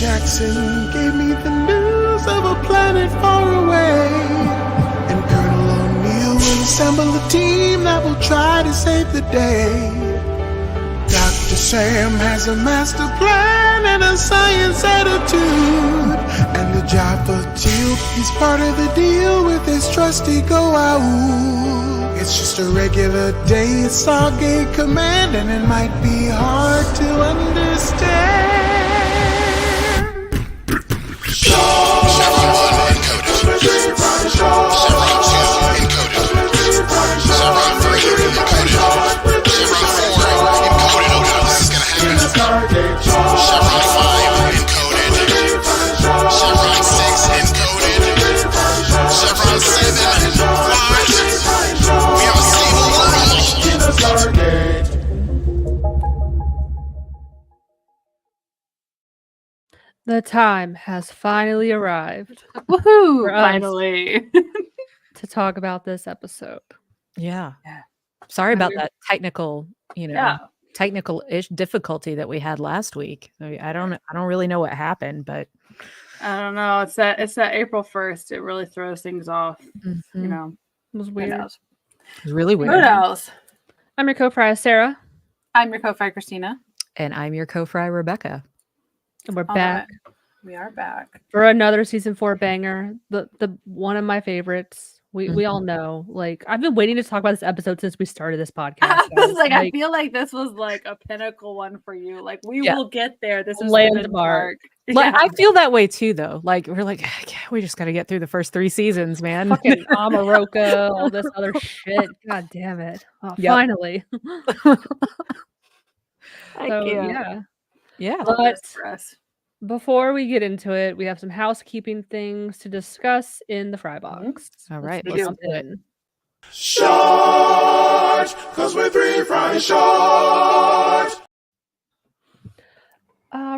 Jackson gave me the news of a planet far away, and Colonel O'Neill will assemble a team that will try to save the day. Dr. Sam has a master plan and a science attitude, and the job for Teal, he's part of the deal with his trusty Go-Out. It's just a regular day at Stargate Command, and it might be hard to understand. Chevron 1 encoded. Chevron 2 encoded. Chevron 3 encoded. Chevron 4 encoded. Oh no, this is gonna happen. Chevron 5 encoded. Chevron 6 encoded. Chevron 7 flies. We have a stable world. The time has finally arrived. Woohoo! For us. Finally. To talk about this episode. Yeah. Sorry about that technical, Yeah. technical-ish difficulty that we had last week. I don't really know what happened, but I don't know. It's that April 1st. It really throws things off. You know. It was Who weird. knows? it's really Who weird. knows? I'm your co-fry, Sarah. I'm your co-fi Christina. And I'm your co-fry, Rebecca. And we're All back right. We are back. for another season 4 banger. The one of my favorites. We all know. Like, I've been waiting to talk about this episode since we started this podcast. I was like, I Like, feel like this was like a pinnacle one for you. Like, we Yeah. will get there. This is Landmark. Like, I feel that way too, though. Like, we're like, we just got to get through the first 3 seasons, man. fucking Amaroko, all this other shit. God damn it. Oh, Yep. Finally. I So, can't. yeah. Yeah. But For us. before we get into it, we have some housekeeping things to discuss in the fry box. All right, Let's let's jump do it. in. Short, cause we're 3 fry short.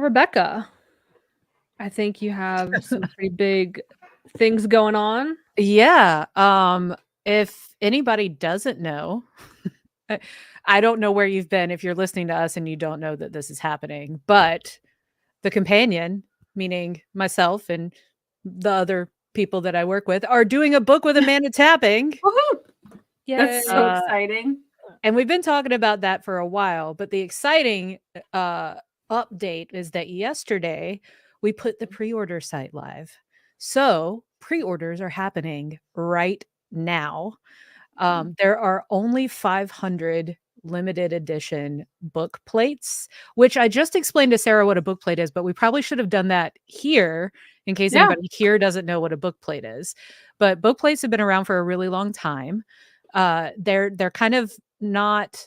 Rebecca, I think you have some pretty big things going on. Yeah. If anybody doesn't know, I don't know where you've been if you're listening to us and you don't know that this is happening, but the companion, meaning myself and the other people that I work with, are doing a book with Amanda Tapping. Woohoo! Yeah. That's so exciting. And we've been talking about that for a while, but the exciting update is that yesterday we put the pre-order site live. So pre-orders are happening right now. There are only 500 limited edition book plates, which I just explained to Sarah what a book plate is, but we probably should have done that here in case anybody here doesn't know what a book plate is. But book plates have been around for a really long time. They're kind of not,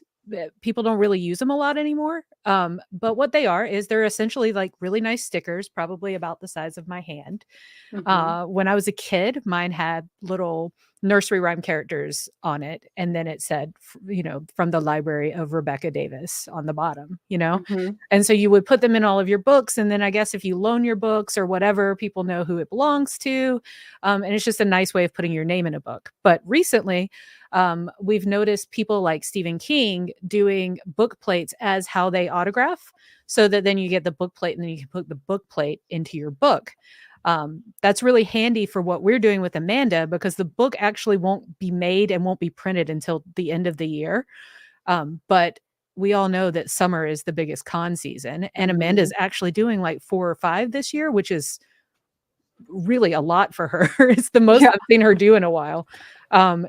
people don't really use them a lot anymore. But what they are is they're essentially like really nice stickers, probably about the size of my hand. When I was a kid, mine had little nursery rhyme characters on it, and then it said, from the library of Rebecca Davis on the bottom, and so you would put them in all of your books, and then I guess if you loan your books or whatever, people know who it belongs to, and it's just a nice way of putting your name in a book. But recently, we've noticed people like Stephen King doing book plates as how they autograph, so that then you get the book plate and then you can put the book plate into your book. That's really handy for what we're doing with Amanda, because the book actually won't be made and won't be printed until the end of the year. But we all know that summer is the biggest con season, and Amanda's actually doing like 4 or 5 this year, which is really a lot for her. It's the most I've seen her do in a while.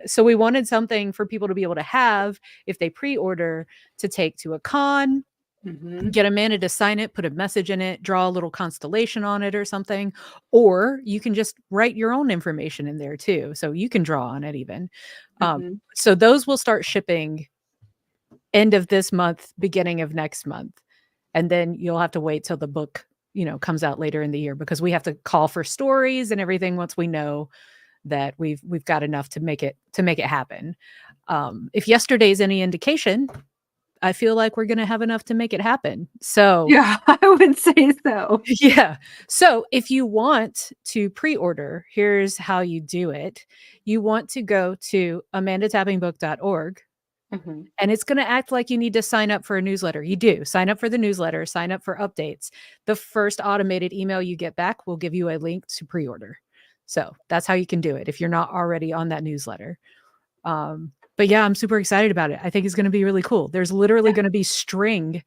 So we wanted something for people to be able to have if they pre-order, to take to a con, get Amanda to sign it, put a message in it, draw a little constellation on it or something, or you can just write your own information in there too. So you can draw on it even. So those will start shipping end of this month, beginning of next month. And then you'll have to wait till the book, comes out later in the year, because we have to call for stories and everything once we know that we've got enough to make it happen. If yesterday's any indication, I feel like we're going to have enough to make it happen. So yeah, I would say so. Yeah. So if you want to pre-order, here's how you do it. You want to go to amandatappingbook.org, Mhm. And it's going to act like you need to sign up for a newsletter. You do. Sign up for the newsletter, sign up for updates. The first automated email you get back will give you a link to pre-order. So that's how you can do it if you're not already on that newsletter. But yeah, I'm super excited about it. I think it's going to be really cool. There's literally going to be string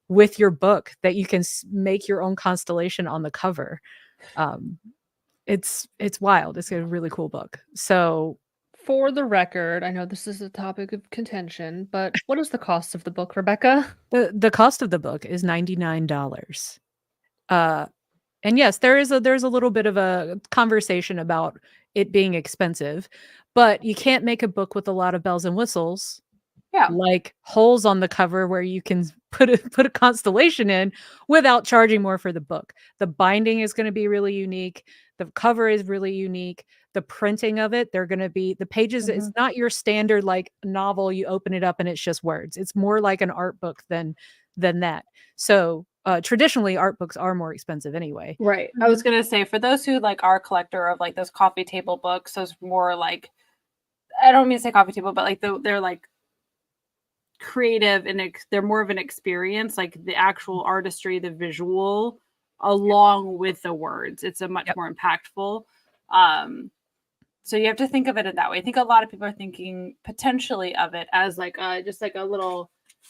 with your book that you can make your own constellation on the cover. It's wild. It's a really cool book. So For the record, I know this is a topic of contention, but what is the cost of the book, Rebecca? the cost of the book is $99. And yes, there's a little bit of a conversation about it being expensive, but you can't make a book with a lot of bells and whistles, Yeah. like holes on the cover where you can put a constellation in without charging more for the book. The binding is going to be really unique. The cover is really unique. The printing of it, they're going to be the pages. It's not your standard like novel. You open it up and it's just words. It's more like an art book than that. So traditionally, art books are more expensive anyway. Right. I was gonna say for those who like are a collector of like those coffee table books, those more like I don't mean to say coffee table, but like they're like creative and they're more of an experience, like the actual artistry, the visual, along with the words. It's a much more impactful. So you have to think of it in that way. I think a lot of people are thinking potentially of it as like just like a little,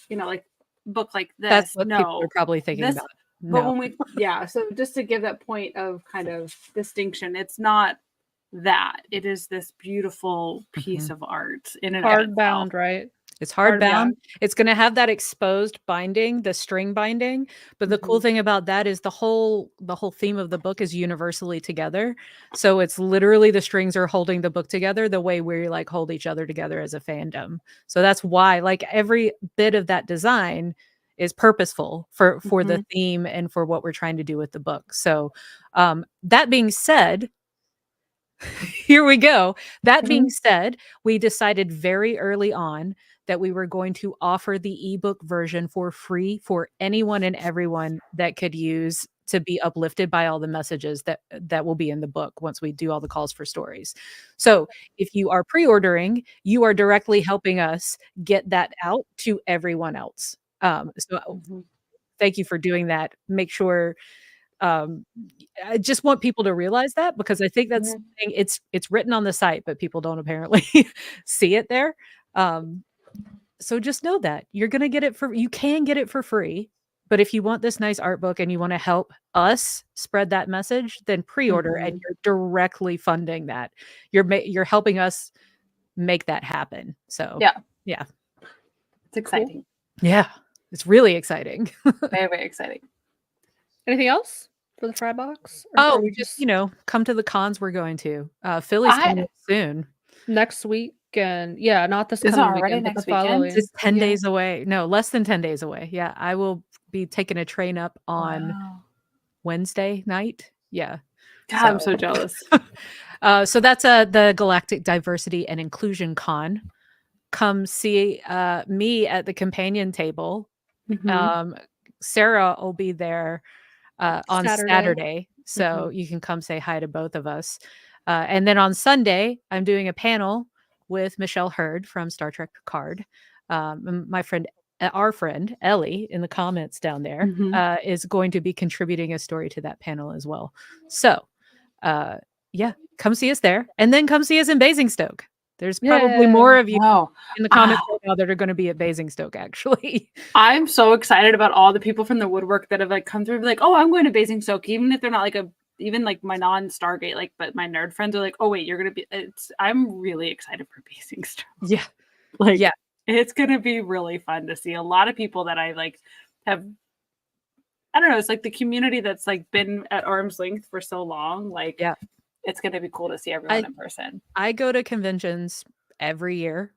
like book like this. That's what people are probably thinking about. But when we so just to give that point of kind of distinction, it's not that. It is this beautiful piece of art in and of itself. Hardbound, right? It's hardbound. It's going to have that exposed binding, the string binding. But the cool thing about that is the whole theme of the book is universally together. So it's literally the strings are holding the book together the way we like hold each other together as a fandom. So that's why like every bit of that design is purposeful for the theme and for what we're trying to do with the book. So that being said, here we go. That being said, we decided very early on that we were going to offer the ebook version for free for anyone and everyone that could use to be uplifted by all the messages that will be in the book once we do all the calls for stories. So if you are pre-ordering, you are directly helping us get that out to everyone else. So thank you for doing that. Make sure I just want people to realize that because I think that's it's written on the site, but people don't apparently see it there. So just know that you can get it for free. But if you want this nice art book and you want to help us spread that message, then pre-order and you're directly funding that. You're helping us make that happen. So yeah. It's exciting. Yeah. It's really exciting. Very, very exciting. Anything else for the fry box? Or we just, come to the cons we're going to. Philly's coming soon. Next week. And not this Is it coming already weekend, but next the weekend? following. It's 10 days away. No, less than 10 days away. Yeah. I will be taking a train up on Wednesday night. Yeah. God, I'm so jealous. So that's the Galactic Diversity and Inclusion Con. Come see me at the companion table. Sarah will be there on Saturday. So you can come say hi to both of us. And then on Sunday, I'm doing a panel with Michelle Hurd from Star Trek Picard. Our friend Ellie in the comments down there is going to be contributing a story to that panel as well. So come see us there and then come see us in Basingstoke. There's probably more of you in the comments right now that are going to be at Basingstoke, actually. I'm so excited about all the people from the woodwork that have like come through and be like, oh, I'm going to Basingstoke, even if they're not like even like my non-Stargate, but my nerd friends are like, oh wait, you're gonna be I'm really excited for Basingstoke. Yeah. It's gonna be really fun to see a lot of people that I like have I don't know, it's like the community that's like been at arm's length for so long. It's gonna be cool to see everyone in person. I go to conventions every year.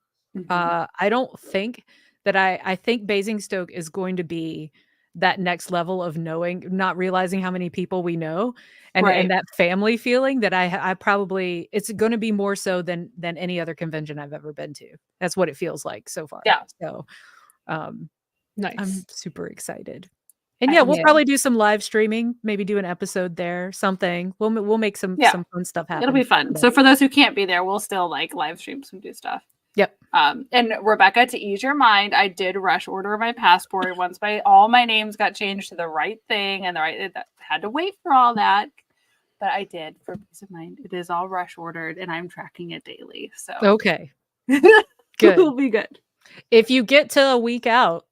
I don't think that I think Basingstoke is going to be that next level of not realizing how many people we know and that family feeling that I probably, it's going to be more so than any other convention I've ever been to. That's what it feels like so far. Yeah. So, nice. I'm super excited. And we'll probably do some live streaming, maybe do an episode there, something. We'll make some fun stuff happen. It'll be fun. So for those who can't be there, we'll still like live stream some new stuff. Yep. And Rebecca, to ease your mind, I did rush order my passport once all my names got changed to the right thing and had to wait for all that. But I did for peace of mind. It is all rush ordered and I'm tracking it daily. So Okay. good. Good. It'll be good. If you get to a week out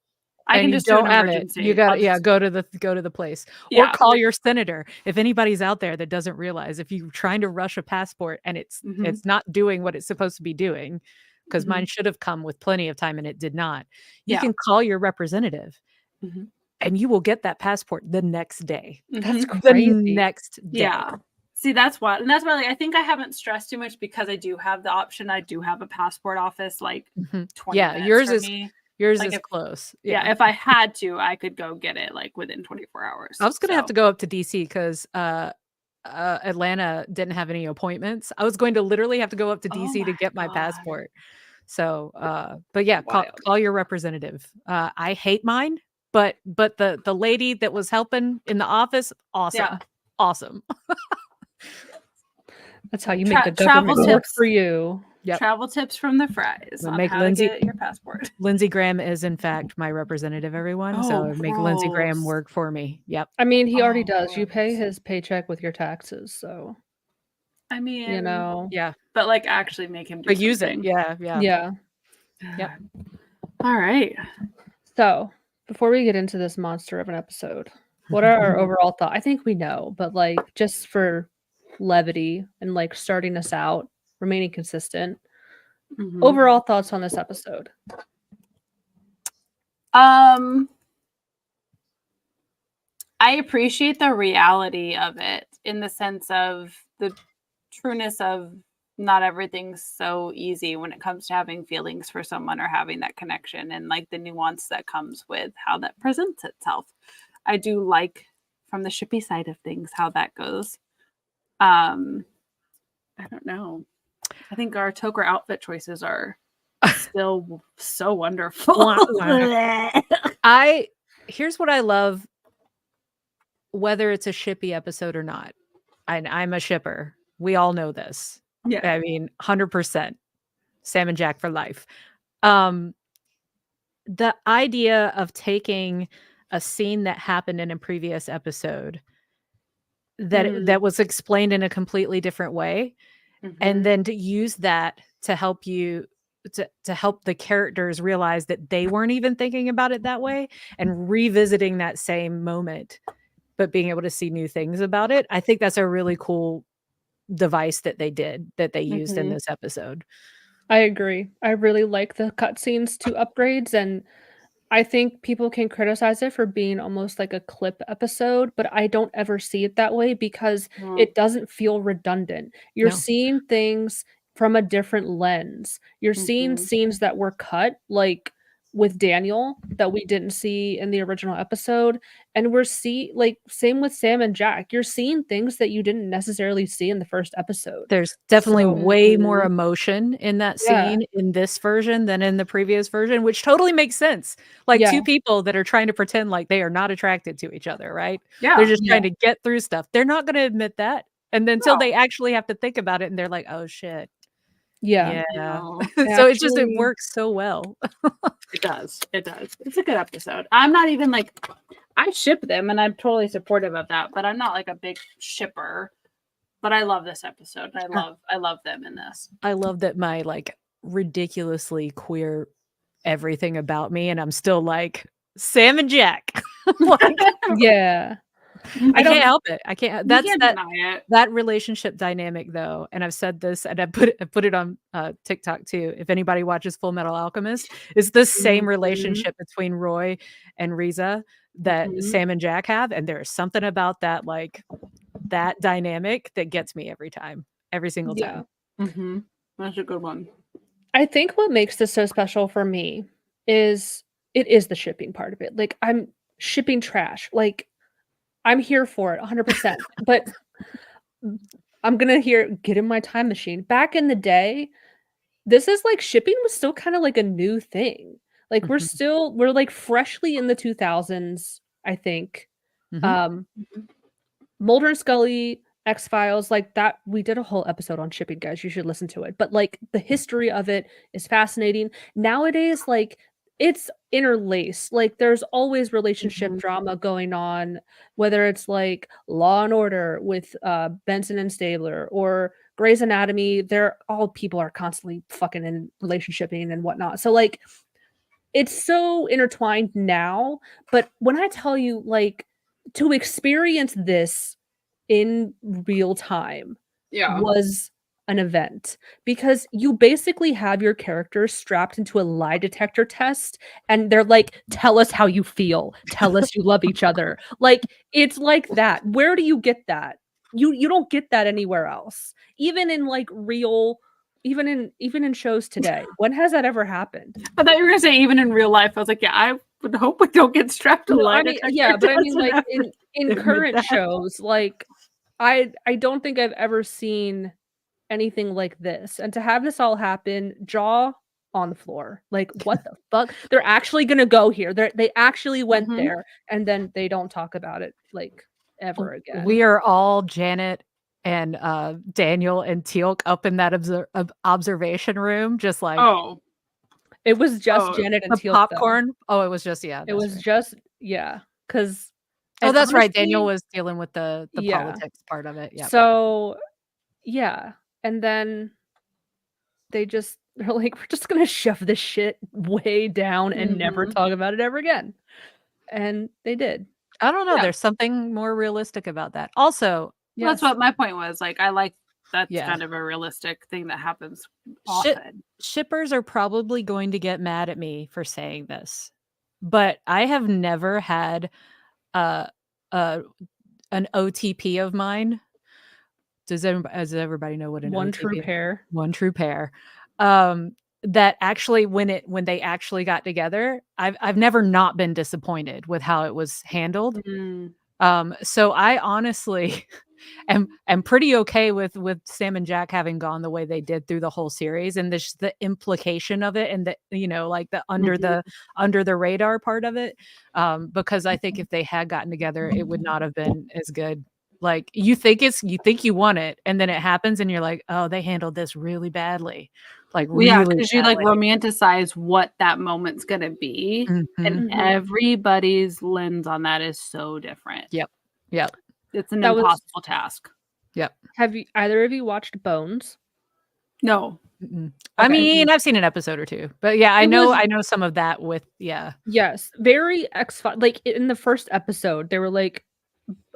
I and can you just do an don't have it, emergency. you got I'll to just- go to the place or call your senator. If anybody's out there that doesn't realize, if you're trying to rush a passport and it's not doing what it's supposed to be doing, because mine should have come with plenty of time and it did not. You can call your representative and you will get that passport the next day. That's The crazy. next day. Yeah. See, that's why like I think I haven't stressed too much because I do have the option. I do have a passport office like 20 minutes yours from is me. yours Like is if- close. Yeah, if I had to, I could go get it like within 24 hours. I was gonna have to go up to DC because Atlanta didn't have any appointments. I was going to literally have to go up to DC to my get my God. passport. So, but yeah, call your representative. I hate mine, but the lady that was helping in the office, awesome, Yeah. awesome. That's how you make the travel government work tips. for you. Yep. Travel tips from the fries We'll on make how Lindsay- to get your passport. Lindsey Graham is in fact my representative, everyone. So Oh, make Lindsey Graham gross. work for me. Yep. I mean, he already Oh, does. You pay gross. his paycheck with your taxes, so I mean, you know. Yeah. but like actually make him do But use it. something. Yeah. Yeah. Yeah. Yep. All right. So before we get into this monster of an episode, what are our overall thoughts? I think we know, but like just for levity and like starting us out, remaining consistent. Mhm. Overall thoughts on this episode. I appreciate the reality of it in the sense of the trueness of not everything's so easy when it comes to having feelings for someone or having that connection and like the nuance that comes with how that presents itself. I do like from the shippy side of things how that goes. I don't know. I think our Toker outfit choices are still so wonderful. Here's what I love, whether it's a shippy episode or not. I'm a shipper. We all know this. Yeah. I mean, 100%. Sam and Jack for life. The idea of taking a scene that happened in a previous episode that was explained in a completely different way, and then to use that to help you to help the characters realize that they weren't even thinking about it that way, and revisiting that same moment but being able to see new things about it. I think that's a really cool device that they used in this episode. I agree. I really like the cutscenes to upgrades, and I think people can criticize it for being almost like a clip episode, but I don't ever see it that way because it doesn't feel redundant. You're No. seeing things from a different lens. You're seeing scenes that were cut, like with Daniel, that we didn't see in the original episode. And like same with Sam and Jack. You're seeing things that you didn't necessarily see in the first episode. There's definitely So- way more emotion in that Yeah. scene in this version than in the previous version, which totally makes sense. Like Yeah. two people that are trying to pretend like they are not attracted to each other, right? Yeah. They're just trying to get through stuff. They're not going to admit that. And then until No. they actually have to think about it and they're like, oh shit. Yeah. No. So it Actually- works so well. It does. It does. It's a good episode. I'm not even like I ship them and I'm totally supportive of that, but I'm not like a big shipper. But I love this episode. And I love them in this. I love that my like ridiculously queer everything about me, and I'm still like Sam and Jack. Like, Yeah. I can't help it. I can't. That's you can't that deny it. that relationship dynamic though, and I've said this, and I put it on TikTok too. If anybody watches Full Metal Alchemist, it's the same relationship between Roy and Riza that Sam and Jack have, and there's something about that like that dynamic that gets me every time, every single time. That's a good one. I think what makes this so special for me is it is the shipping part of it. Like I'm shipping trash. Like I'm here for it 100%. But I'm going to get in my time machine. Back in the day, this is like shipping was still kind of like a new thing. Like we're like freshly in the 2000s, I think. Mulder and Scully X-Files, like that. We did a whole episode on shipping, guys. You should listen to it. But like the history of it is fascinating. Nowadays, like it's interlaced. Like there's always relationship Mhm. drama going on, whether it's like Law and Order with Benson and Stabler or Grey's Anatomy. They're all people are constantly fucking and relationshiping and whatnot. So like it's so intertwined now. But when I tell you, like, to experience this in real time Yeah. was an event because you basically have your characters strapped into a lie detector test and they're like, tell us how you feel, tell us you love each other. Like it's like that. Where do you get that? You don't get that anywhere else. Even in like real, even in shows today. When has that ever happened? I thought you were gonna say even in real life. I was like, yeah, I would hope we don't get strapped to No, lie I mean, detector yeah, but I tests mean, and like have to in admit current that. shows, like I don't think I've ever seen anything like this. And to have this all happen, jaw on the floor. Like, what the fuck? They're actually gonna go here. They actually went Mhm. there, and then they don't talk about it like ever again. We are all Janet and Daniel and Teal'c up in that observation room, just like Oh, It was just Oh, Janet and the Teal'c, though. popcorn. Oh, it was just It that's was right. just yeah, because Oh, and that's right. Daniel honestly, was dealing with the yeah. politics part of it. Yep. So yeah, and then they're like, "We're just gonna shove this shit way down and never Mhm. talk about it ever again." And they did. I don't know. Yeah. There's something more realistic about that. Also, Well, that's Yes. what my point was. Like, I like that's yeah. kind of a realistic thing that happens Ship often. shippers are probably going to get mad at me for saying this, but I have never had uh, uh, an OTP of mine. Does everybody know what an One true OTP is? pair. One true pair. That actually when they actually got together, I've never not been disappointed with how it was handled. Mm. So I honestly am pretty okay with Sam and Jack having gone the way they did through the whole series, and the implication of it, and the like the Mhm. under the radar part of it, because I think if they had gotten together, it would not have been as good. Like you think you want it, and then it happens, and you're like, oh, they handled this really badly, like Well, yeah, really because you like badly. romanticize what that moment's gonna be, and Mhm. Mhm. everybody's lens on that is so different. Yep. Yep. It's an That was impossible task. Yep. Have you either of you watched Bones? No. Mm-mm. I Okay. mean, I've seen an episode or two, but yeah, It was I know some of that with yeah. yes, very X-Files. Like in the first episode, they were like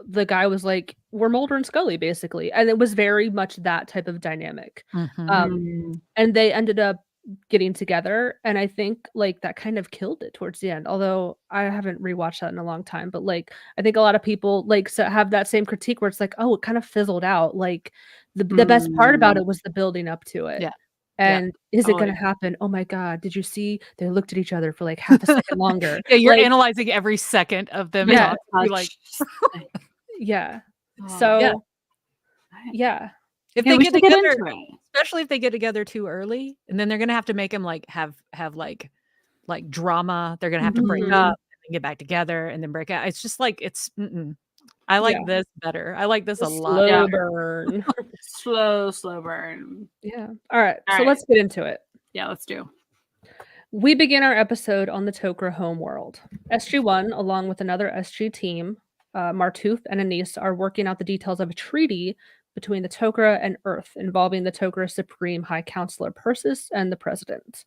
the guy was like, "We're Mulder and Scully," basically, and it was very much that type of dynamic. Mhm. Mm. And they ended up getting together, and I think like that kind of killed it towards the end. Although I haven't rewatched that in a long time, but like I think a lot of people like have that same critique where it's like, "Oh, it kind of fizzled out." Like the best part about Mm. it was the building up to it. Yeah. Yeah. And is it Oh, gonna yeah. happen? Oh my god, did you see they looked at each other for like half a second longer? Yeah, you're Like, analyzing every second of them yeah, talking. You're like, yeah. Oh, yeah, So, yeah. if yeah, they we get should get together, into it. especially if they get together too early, and then they're gonna have to make them like have like drama. They're gonna have to break Mhm. up and then get back together and then break out. It's just like it's. I Yeah. like this better. I like this The a lot. Yeah. slow burn. Slow burn. Yeah. Alright, All so right. let's get into it. Yeah, let's do. We begin our episode on the Tok'ra homeworld. SG-1, along with another SG team, Martooth and Anise, are working out the details of a treaty between the Tok'ra and Earth involving the Tok'ra Supreme High Counselor Persis and the President.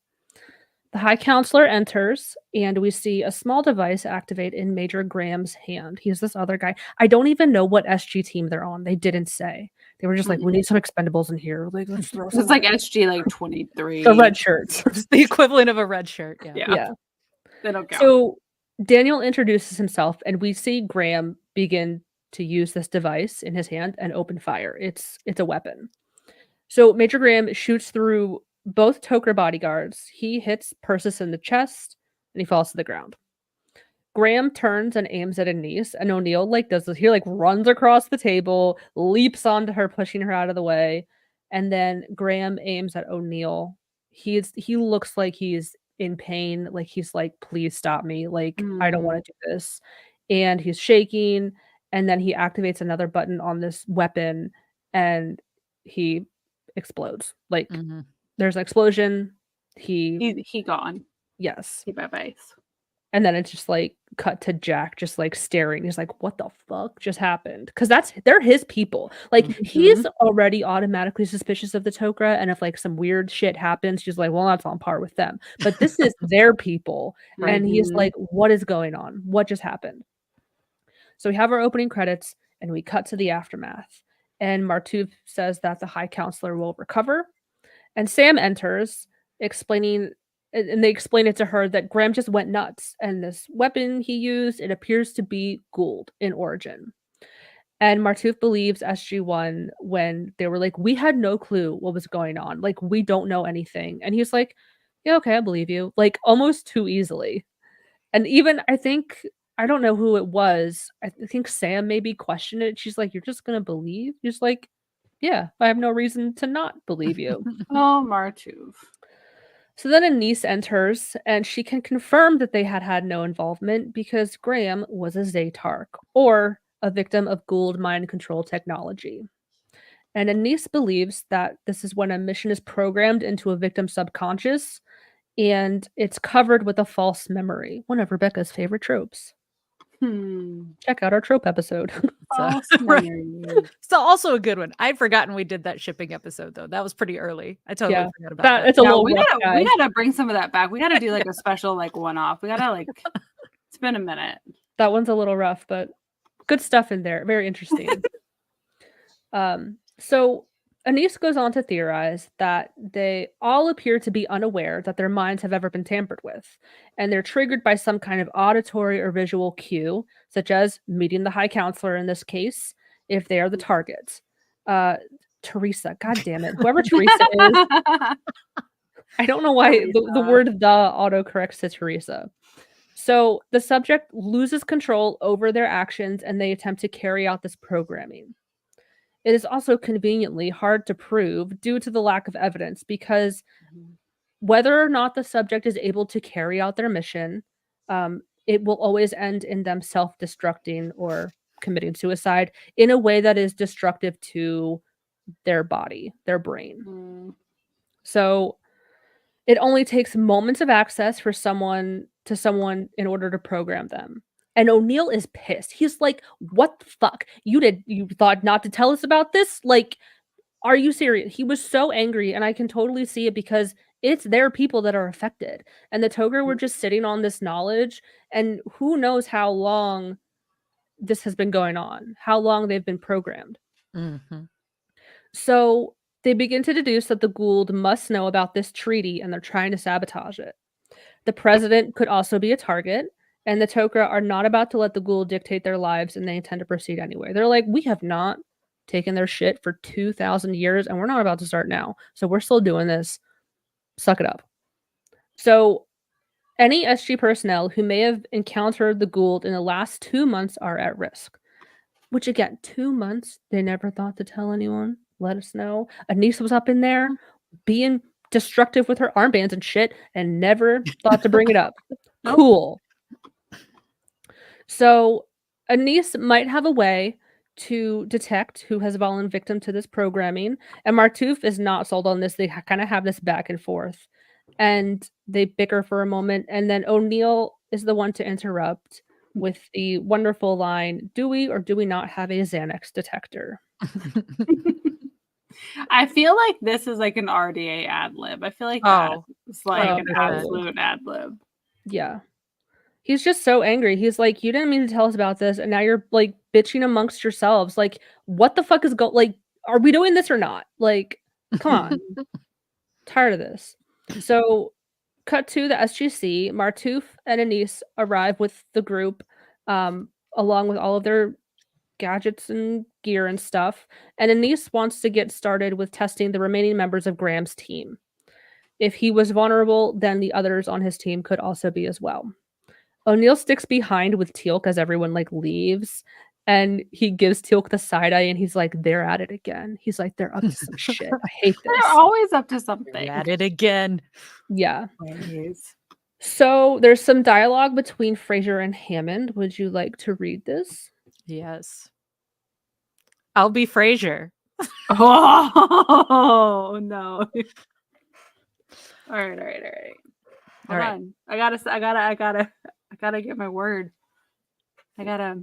The High Counselor enters, and we see a small device activate in Major Graham's hand. He's this other guy. I don't even know what SG team they're on. They didn't say. They were just like, we need some expendables in here. Like, let's throw some. It's like SG like 23. the red shirts. It's the equivalent of a red shirt. Yeah. Yeah. Yeah. They don't count. So Daniel introduces himself, and we see Graham begin to use this device in his hand and open fire. It's a weapon. So Major Graham shoots through both Toker bodyguards. He hits Persis in the chest, and he falls to the ground. Graham turns and aims at Anise, and O'Neill does this. He runs across the table, leaps onto her, pushing her out of the way, and then Graham aims at O'Neill. He looks like he's in pain, like he's like, please stop me, like I don't want to do this. And he's shaking, and then he activates another button on this weapon and he explodes. Like Mhm. there's an explosion. He gone. Yes. He bye-bye. And then it's just like cut to Jack just like staring. He's like, what the fuck just happened? Because they're his people. Like he's already automatically suspicious of the Tok'ra. And if like some weird shit happens, she's like, well, that's on par with them. But this is their people. And he's like, what is going on? What just happened? So we have our opening credits and we cut to the aftermath. And Martouf says that the High Counselor will recover. And Sam enters, explaining, and they explain it to her that Graham just went nuts. And this weapon he used, it appears to be Gould in origin. And Martouf believes SG-1 when they were like, we had no clue what was going on. Like, we don't know anything. And he's like, yeah, okay, I believe you. Like, almost too easily. And even, I don't know who it was. I think Sam maybe questioned it. She's like, you're just going to believe? He's like, yeah, I have no reason to not believe you. Oh, Martouf. So then Anise enters, and she can confirm that they had no involvement because Graham was a Zaytark, or a victim of Gould mind control technology. And Anise believes that this is when a mission is programmed into a victim's subconscious, and it's covered with a false memory, one of Rebecca's favorite tropes. Check out our trope episode. False Right. memory. So also a good one. I'd forgotten we did that shipping episode though. That was pretty early. I totally forgot about that. It's a Yeah, little we rough, gotta guys. bring some of that back. We gotta do like a special like one-off. We gotta like it's been a minute. That one's a little rough, but good stuff in there. Very interesting. So Anise goes on to theorize that they all appear to be unaware that their minds have ever been tampered with, and they're triggered by some kind of auditory or visual cue, such as meeting the High Counselor in this case, if they are the target. Teresa, god damn it, whoever Teresa is, I don't know why the word "the" autocorrects to Teresa. So the subject loses control over their actions, and they attempt to carry out this programming. It is also conveniently hard to prove due to the lack of evidence because whether or not the subject is able to carry out their mission, it will always end in them self-destructing or committing suicide in a way that is destructive to their body, their brain. So it only takes moments of access for someone in order to program them. And O'Neill is pissed. He's like, what the fuck? You thought not to tell us about this? Like, are you serious? He was so angry, and I can totally see it because it's their people that are affected. And the Tog'ra were just sitting on this knowledge, and who knows how long this has been going on, how long they've been programmed. So they begin to deduce that the Gould must know about this treaty, and they're trying to sabotage it. The president could also be a target, and the Tok'ra are not about to let the Gould dictate their lives, and they intend to proceed anyway. They're like, we have not taken their shit for 2,000 years, and we're not about to start now. So we're still doing this. Suck it up. So any SG personnel who may have encountered the Gould in the last 2 months are at risk. Which again, 2 months, they never thought to tell anyone. Let us know. Anise was up in there being destructive with her armbands and shit and never thought to bring it up. Cool. So Anise might have a way to detect who has fallen victim to this programming, and Martouf is not sold on this. They kind of have this back and forth, and they bicker for a moment, and then O'Neill is the one to interrupt with the wonderful line, do we or do we not have a Xanax detector? I feel like this is like an RDA ad lib. I feel like it's like an absolute ad lib. Yeah. He's just so angry. He's like, you didn't mean to tell us about this, and now you're like bitching amongst yourselves. Like, what the fuck is like, are we doing this or not? Like, come on. Tired of this. So cut to the SGC. Martouf and Anise arrive with the group, along with all of their gadgets and gear and stuff. And Anise wants to get started with testing the remaining members of Graham's team. If he was vulnerable, then the others on his team could also be as well. O'Neill sticks behind with Teal'c as everyone like leaves, and he gives Teal'c the side eye, and he's like, "They're at it again." He's like, "They're up to some shit. I hate this." They're always up to something. They're at it again. Yeah. Always. So there's some dialogue between Fraser and Hammond. Would you like to read this? Yes. I'll be Frasier. Oh no. All right. All Hold right. on. I gotta get my word. I gotta.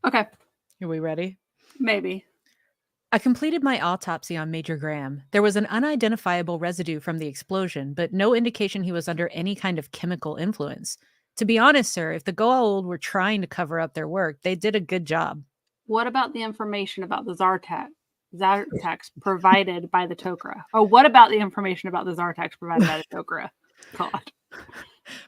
Okay, Are we ready? maybe. I completed my autopsy on Major Graham. There was an unidentifiable residue from the explosion, but no indication he was under any kind of chemical influence. To be honest, sir, if the Goa'uld were trying to cover up their work, they did a good job. What about the information about the Zartax provided by the Tok'ra? Oh, what about the information about the Zartax provided by the Tok'ra? God.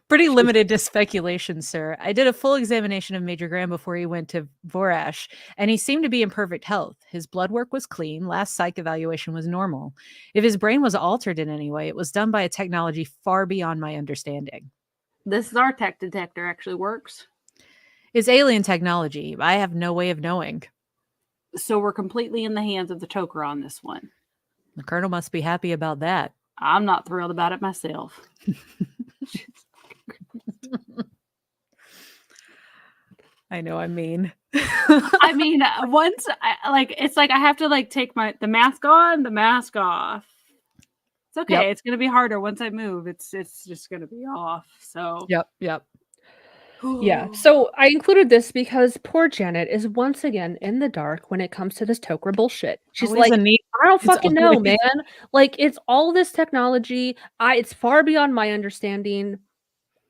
Pretty limited to speculation, sir. I did a full examination of Major Graham before he went to Vorash, and he seemed to be in perfect health. His blood work was clean, last psych evaluation was normal. If his brain was altered in any way, it was done by a technology far beyond my understanding. This Zartax detector actually works. It's alien technology. I have no way of knowing. So we're completely in the hands of the Tok'ra on this one. The colonel must be happy about that. I'm not thrilled about it myself. I know, I mean. I mean, once it's like I have to like take the mask on, the mask off. It's okay. Yep. It's gonna be harder once I move. It's just gonna be off. So Yep. Yeah. So I included this because poor Janet is once again in the dark when it comes to this Tok'ra bullshit. She's Always like, a neat- I don't it's fucking know, always- man. Like, it's all this technology. It's far beyond my understanding.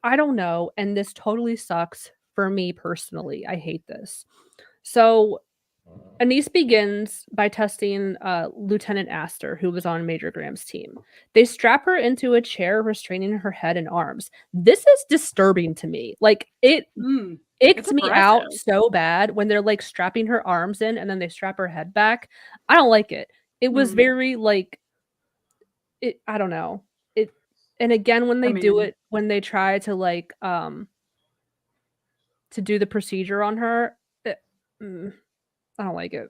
I don't know. And this totally sucks for me personally. I hate this. So Anise begins by testing Lieutenant Astor, who was on Major Graham's team. They strap her into a chair, restraining her head and arms. This is disturbing to me. Like, it icked me out aggressive. so bad when they're like strapping her arms in and then they strap her head back. I don't like it. It was very like it. I don't know it. And again, when they do it, when they try to like to do the procedure on her, I don't like it.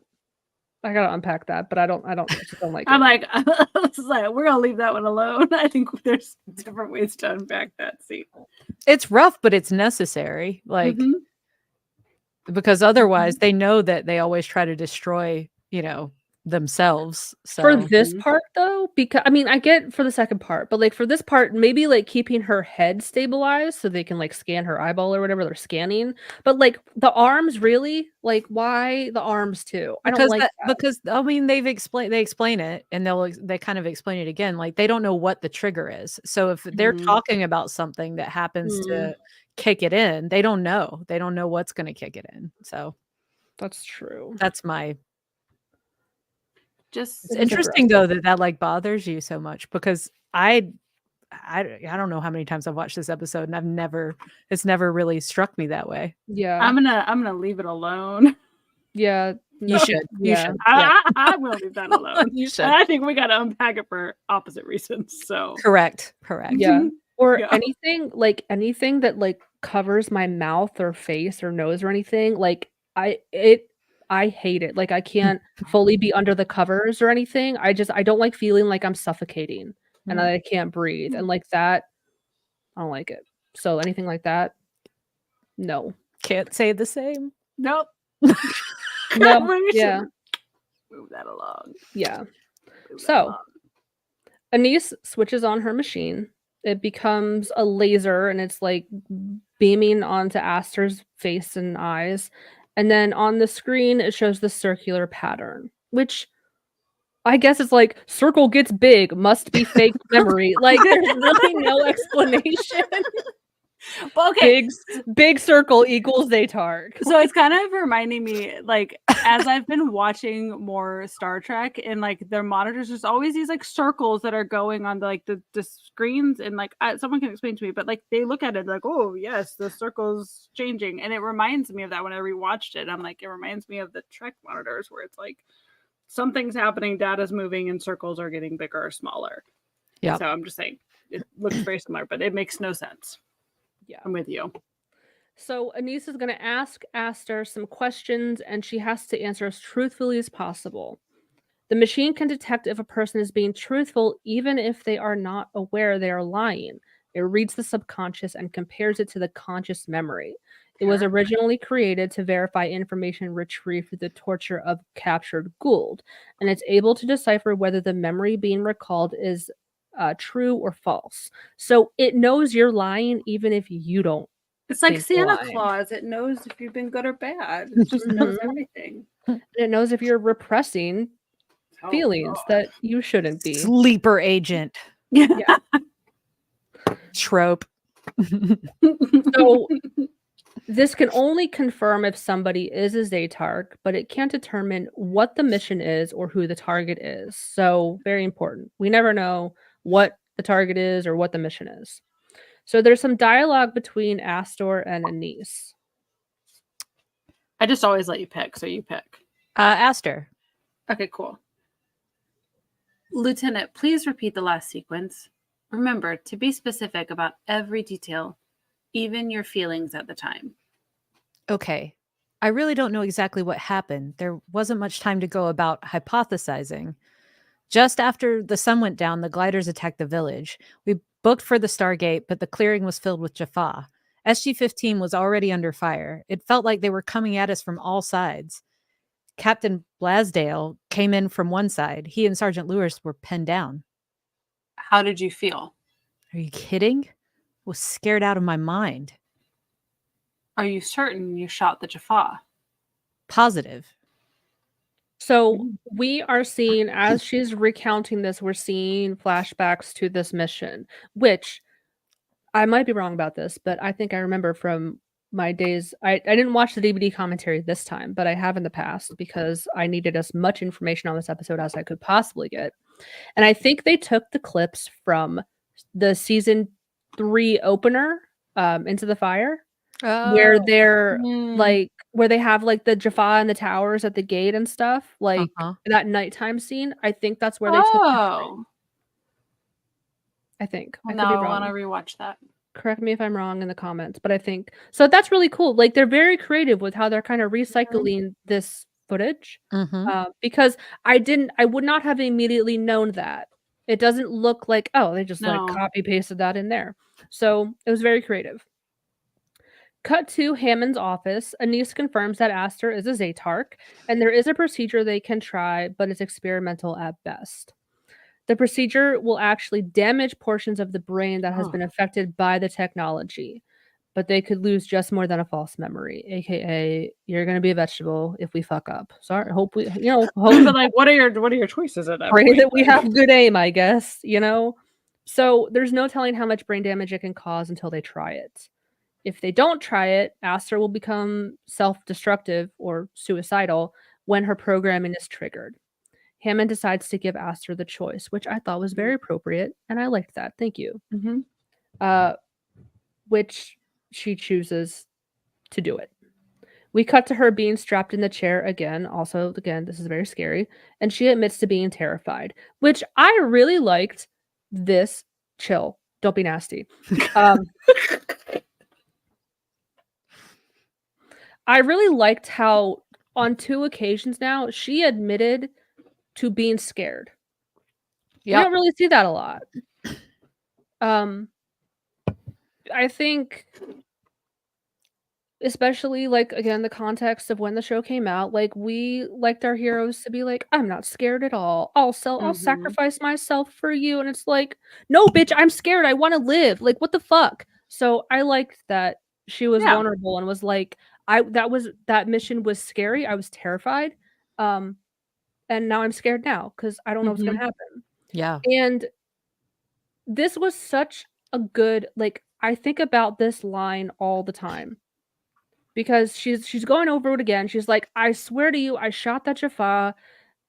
I gotta unpack that, but I just don't like I'm it. like, we're gonna leave that one alone. I think there's different ways to unpack that scene. It's rough, but it's necessary. Like, because otherwise they know that they always try to destroy, themselves. So For this part though, because I mean, I get for the second part, but like for this part, maybe like keeping her head stabilized so they can like scan her eyeball or whatever they're scanning. But like the arms, really, like why the arms too? I don't like that. Because I mean they explain it and they kind of explain it again. Like they don't know what the trigger is. So if they're talking about something that happens to kick it in, they don't know. They don't know what's going to kick it in. So that's true. That's my. Just it's interesting though that like bothers you so much because I don't know how many times I've watched this episode and it's never really struck me that way. Yeah. I'm gonna leave it alone. Yeah. You should. You should. I will leave that alone. You should. I think we gotta unpack it for opposite reasons. So Correct. Yeah. Or anything that like covers my mouth or face or nose or anything. Like I hate it. Like I can't fully be under the covers or anything. I don't like feeling like I'm suffocating and I can't breathe. And like that, I don't like it. So anything like that, no. Can't say the same. Nope. No. Yeah. Move that along. Yeah. So Anise switches on her machine. It becomes a laser and it's like beaming onto Astor's face and eyes. And then on the screen, it shows the circular pattern, which I guess it's like circle gets big, must be fake memory. Like there's really no explanation. Well, okay. Big circle equals Zatark. So it's kind of reminding me, like, as I've been watching more Star Trek and like their monitors, there's always these like circles that are going on the screens, and like someone can explain to me, but like they look at it like, oh yes, the circle's changing, and it reminds me of that when I rewatched it. I'm like, it reminds me of the Trek monitors where it's like something's happening, data's moving, and circles are getting bigger or smaller. Yeah. So I'm just saying it looks very similar, but it makes no sense. Yeah, I'm with you. So Anise is going to ask Astor some questions, and she has to answer as truthfully as possible. The machine can detect if a person is being truthful, even if they are not aware they are lying. It reads the subconscious and compares it to the conscious memory. It was Sure. originally created to verify information retrieved through the torture of captured Gould, and it's able to decipher whether the memory being recalled is true or false. So it knows you're lying even if you don't. It's like think you're Santa lying. Claus. It knows if you've been good or bad. It just knows Mhm. everything. It knows if you're repressing Oh, feelings that you shouldn't be. Sleeper agent Yeah. trope. So this can only confirm if somebody is a Zatark, but it can't determine what the mission is or who the target is. So very important. We never know what the target is or what the mission is. So there's some dialogue between Astor and Anise. I just always let you pick, so you pick. Aster. Okay, cool. Lieutenant, please repeat the last sequence. Remember to be specific about every detail, even your feelings at the time. Okay. I really don't know exactly what happened. There wasn't much time to go about hypothesizing. Just after the sun went down, the gliders attacked the village. We booked for the Stargate, but the clearing was filled with Jaffa. SG-15 was already under fire. It felt like they were coming at us from all sides. Captain Blasdale came in from one side. He and Sergeant Lewis were pinned down. How did you feel? Are you kidding? I was scared out of my mind. Are you certain you shot the Jaffa? Positive. So we are seeing, as she's recounting this, we're seeing flashbacks to this mission, which I might be wrong about this, but I think I remember from my days. I didn't watch the DVD commentary this time, but I have in the past because I needed as much information on this episode as I could possibly get. And I think they took the clips from the season 3 opener, Into the Fire, where they're like where they have like the Jaffa and the towers at the gate and stuff, like that nighttime scene. I think that's where they took the Oh, I think. I well, could be now I want to wrong. rewatch that. Correct me if I'm wrong in the comments, but I think so. That's really cool. Like they're very creative with how they're kind of recycling this footage, because I would not have immediately known that. It doesn't look like, oh, they just like No. copy pasted that in there. So it was very creative. Cut to Hammond's office. Anise confirms that Astor is a Zatark, and there is a procedure they can try, but it's experimental at best. The procedure will actually damage portions of the brain that has been affected by the technology, but they could lose just more than a false memory, aka you're going to be a vegetable if we fuck up. Sorry, hope we, hope But like, what are your choices at that pray point? that we have good aim, I guess, So there's no telling how much brain damage it can cause until they try it. If they don't try it, Astor will become self-destructive or suicidal when her programming is triggered. Hammond decides to give Astor the choice, which I thought was very appropriate, and I liked that. Thank you. Which she chooses to do it. We cut to her being strapped in the chair again. Also, again, this is very scary. And she admits to being terrified, which I really liked this. Chill. Don't be nasty. I really liked how on 2 occasions now she admitted to being scared. You don't really see that a lot. I think especially like again the context of when the show came out, like we liked our heroes to be like, I'm not scared at all. I'll sacrifice myself for you. And it's like, no, bitch, I'm scared. I want to live. Like, what the fuck? So I liked that she was vulnerable and was like, that mission was scary. I was terrified. And now I'm scared now because I don't know what's gonna happen. Yeah. And this was such a good, like, I think about this line all the time because she's going over it again. She's like, I swear to you, I shot that Jaffa.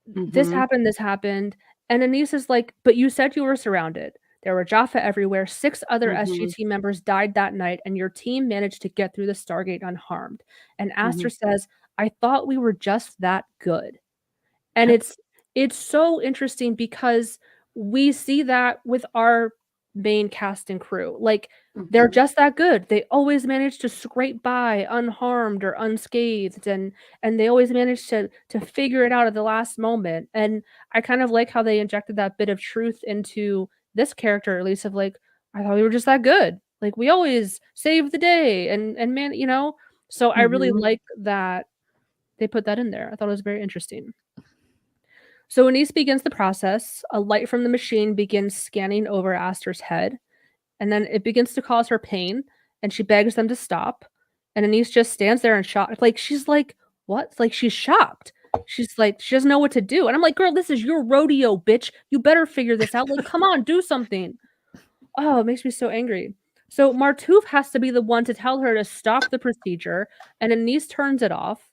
This happened. And Anise is like, but you said you were surrounded. There were Jaffa everywhere. 6 other SG team members died that night, and your team managed to get through the Stargate unharmed. And Astor says, I thought we were just that good. And it's so interesting because we see that with our main cast and crew. Like they're just that good. They always manage to scrape by unharmed or unscathed, and they always manage to figure it out at the last moment. And I kind of like how they injected that bit of truth into this character, at least of like, I thought we were just that good. Like we always save the day and man, So I really Mhm. like that they put that in there. I thought it was very interesting. So Anise begins the process. A light from the machine begins scanning over Aster's head, and then it begins to cause her pain, and she begs them to stop. And Anise just stands there in shock. Like, she's like, what? Like, she's shocked. She's like, she doesn't know what to do. And I'm like, girl, this is your rodeo, bitch. You better figure this out. Like, come on, do something. Oh, it makes me so angry. So Martouf has to be the one to tell her to stop the procedure, and Anise turns it off.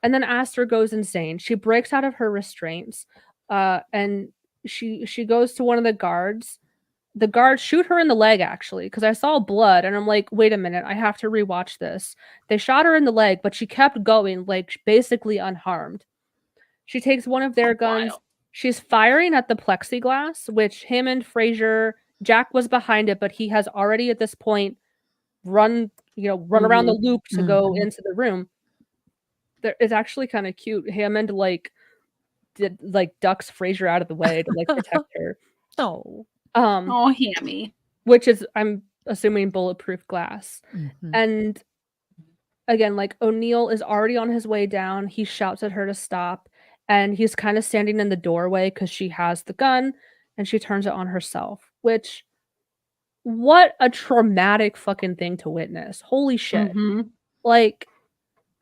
And then Aster goes insane. She breaks out of her restraints, and she goes to one of the guards. The guards shoot her in the leg, actually, because I saw blood, and I'm like, wait a minute, I have to rewatch this. They shot her in the leg, but she kept going, like basically unharmed. She takes one of their guns. Wild. She's firing at the plexiglass, which Hammond, Fraser, Jack was behind it, but he has already at this point run around the loop to go into the room. It's actually kind of cute. Hammond ducks Fraser out of the way to like protect her. Oh. Oh, Hammy. Which is, I'm assuming, bulletproof glass. Mhm. And again, like O'Neill is already on his way down. He shouts at her to stop, and he's kind of standing in the doorway because she has the gun, and she turns it on herself. Which, what a traumatic fucking thing to witness! Holy shit! Mhm. Like,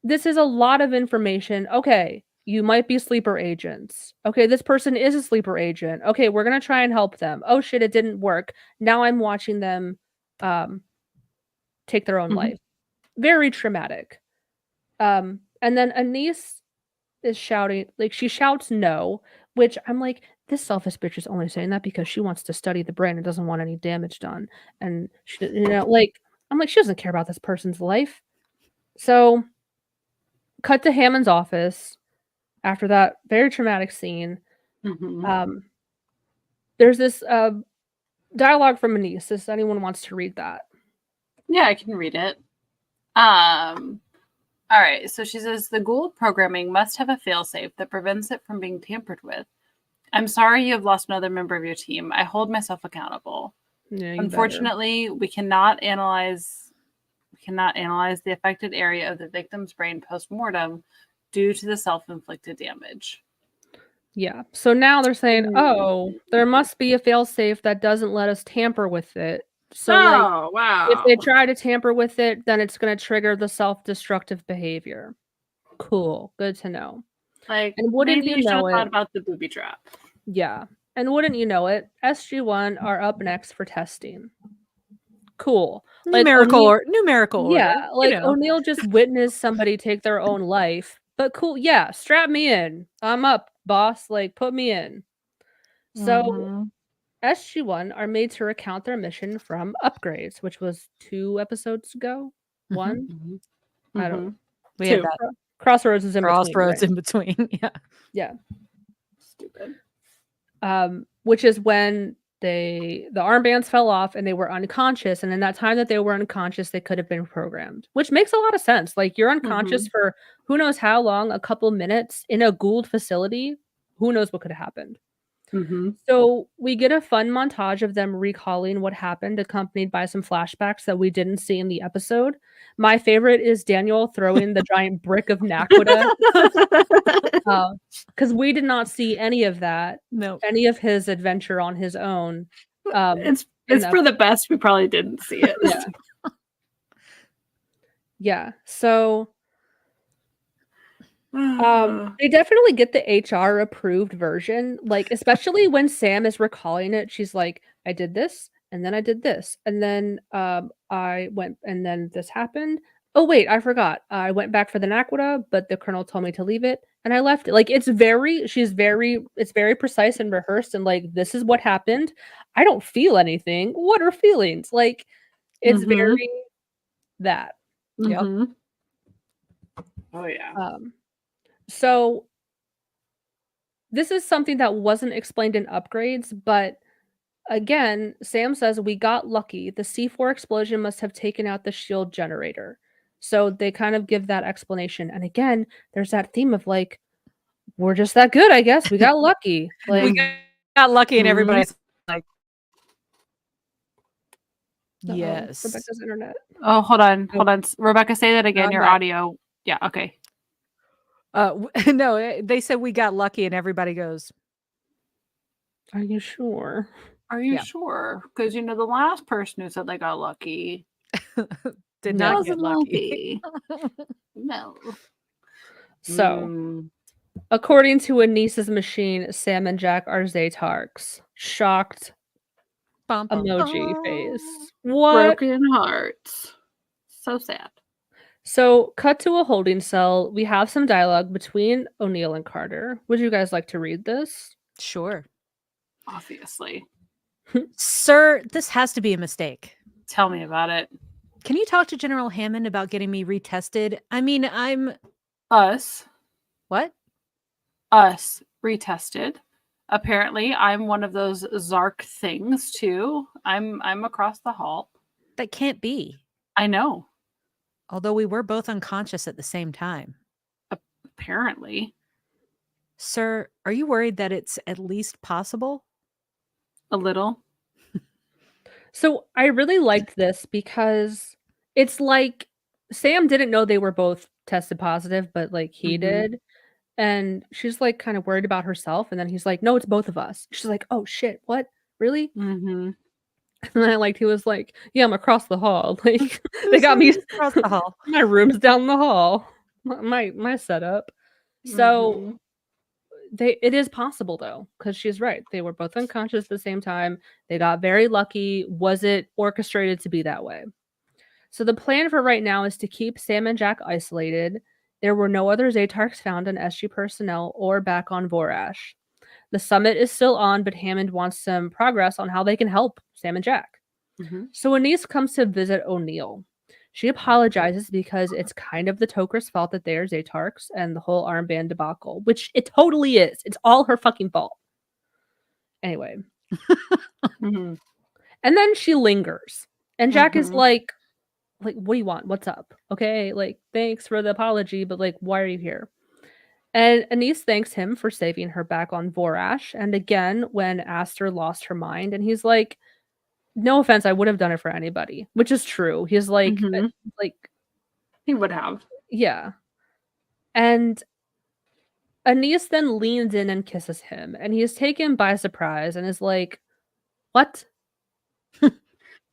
this is a lot of information. Okay, you might be sleeper agents. Okay, this person is a sleeper agent. Okay, we're gonna try and help them. Oh shit, it didn't work. Now I'm watching them take their own Mhm. life. Very traumatic. And then Anise is shouting, like she shouts no, which I'm like, this selfish bitch is only saying that because she wants to study the brain and doesn't want any damage done. And she, like, I'm like, she doesn't care about this person's life. So cut to Hammond's office after that very traumatic scene. Mhm. There's this dialogue from Anise. If anyone wants to read that. Yeah, I can read it. All right. So she says the Gould programming must have a failsafe that prevents it from being tampered with. I'm sorry you have lost another member of your team. I hold myself accountable. Yeah, you better. Unfortunately, we cannot analyze the affected area of the victim's brain post-mortem due to the self-inflicted damage. Yeah. So now they're saying, Mm. oh, there must be a failsafe that doesn't let us tamper with it. So like, Oh, wow. if they try to tamper with it, then it's going to trigger the self-destructive behavior. Cool. Good to know. Like, And wouldn't maybe you you should know have thought it? about the booby trap. Yeah. And wouldn't you know it? SG-1 are up next for testing. Cool. Numerical O'Neill- numerical order. Yeah, like you know. O'Neill just witnessed somebody take their own life. But cool, yeah, strap me in. I'm up, boss. Like, put me in. So Mhm. SG-1 are made to recount their mission from Upgrades, which was 2 episodes ago. Mhm. 1? Mhm. I don't know. Mhm. We had Two. that Crossroads is in crossroads between. in between. Yeah. Yeah. Stupid. Which is when the armbands fell off and they were unconscious, and in that time that they were unconscious, they could have been programmed, which makes a lot of sense. Like, you're unconscious for who knows how long, a couple minutes in a Gould facility, who knows what could have happened. Mhm. So we get a fun montage of them recalling what happened, accompanied by some flashbacks that we didn't see in the episode. My favorite is Daniel throwing the giant brick of Naquita, because we did not see any of that, No. any of his adventure on his own. It's in the for the best. We probably didn't see it. Yeah. Yeah. So they definitely get the HR approved version. Like, especially when Sam is recalling it, she's like, I did this, and then I did this, and then I went, and then this happened. Oh wait, I forgot. I went back for the Naquita, but the colonel told me to leave it, and I left it. Like, it's very precise and rehearsed, and like, this is what happened. I don't feel anything. What are feelings? Like, it's Mhm. very that. Yep. Mhm. Oh yeah. So this is something that wasn't explained in Upgrades, but again, Sam says we got lucky. The C4 explosion must have taken out the shield generator. So they kind of give that explanation. And again, there's that theme of like, we're just that good, I guess. We got lucky. Like, We got lucky and everybody's like, Uh-oh, Yes. Rebecca's internet. Oh, hold on. Rebecca, say that again. I'm Your back. audio. Yeah, okay. No, they said we got lucky, and everybody goes, Are you sure? Are you Yeah. sure? Because the last person who said they got lucky did not wasn't get lucky. No. So, Mm. according to Anis's machine, Sam and Jack are Zaytarks. Shocked Bum, bum, emoji bum. face. What? Broken hearts. So sad. So, cut to a holding cell. We have some dialogue between O'Neill and Carter. Would you guys like to read this? Sure. Obviously. Sir, this has to be a mistake. Tell me about it. Can you talk to General Hammond about getting me retested? I mean, I'm... Us retested. Apparently, I'm one of those Zark things too. I'm across the hall. That can't be. I know. Although we were both unconscious at the same time. Apparently. Sir, are you worried that it's at least possible? A little. So, I really liked this because it's like Sam didn't know they were both tested positive, but like he Mhm. did. And she's like kind of worried about herself. And then he's like, no, it's both of us. She's like, oh shit, what? Really? Mm-hmm. And then I liked he was like, yeah, I'm across the hall. Like they got me across the hall. my room's down the hall. My setup. So it is possible though, because she's right. They were both unconscious at the same time. They got very lucky. Was it orchestrated to be that way? So the plan for right now is to keep Sam and Jack isolated. There were no other Zaytarks found on SG personnel or back on Vorash. The summit is still on, but Hammond wants some progress on how they can help Sam and Jack. Mhm. So Anise comes to visit O'Neill. She apologizes because it's kind of the Toker's fault that they are Zaytarks and the whole armband debacle, which it totally is. It's all her fucking fault. Anyway. Mhm. And then she lingers. And Jack is Mhm. like, what do you want? What's up? Okay, like, thanks for the apology, but like, why are you here? And Anise thanks him for saving her back on Vorash. And again, when Aster lost her mind, and he's like, no offense, I would have done it for anybody, which is true. He's like, Mhm. like, He would have. yeah. And Anise then leans in and kisses him, and he is taken by surprise and is like, what?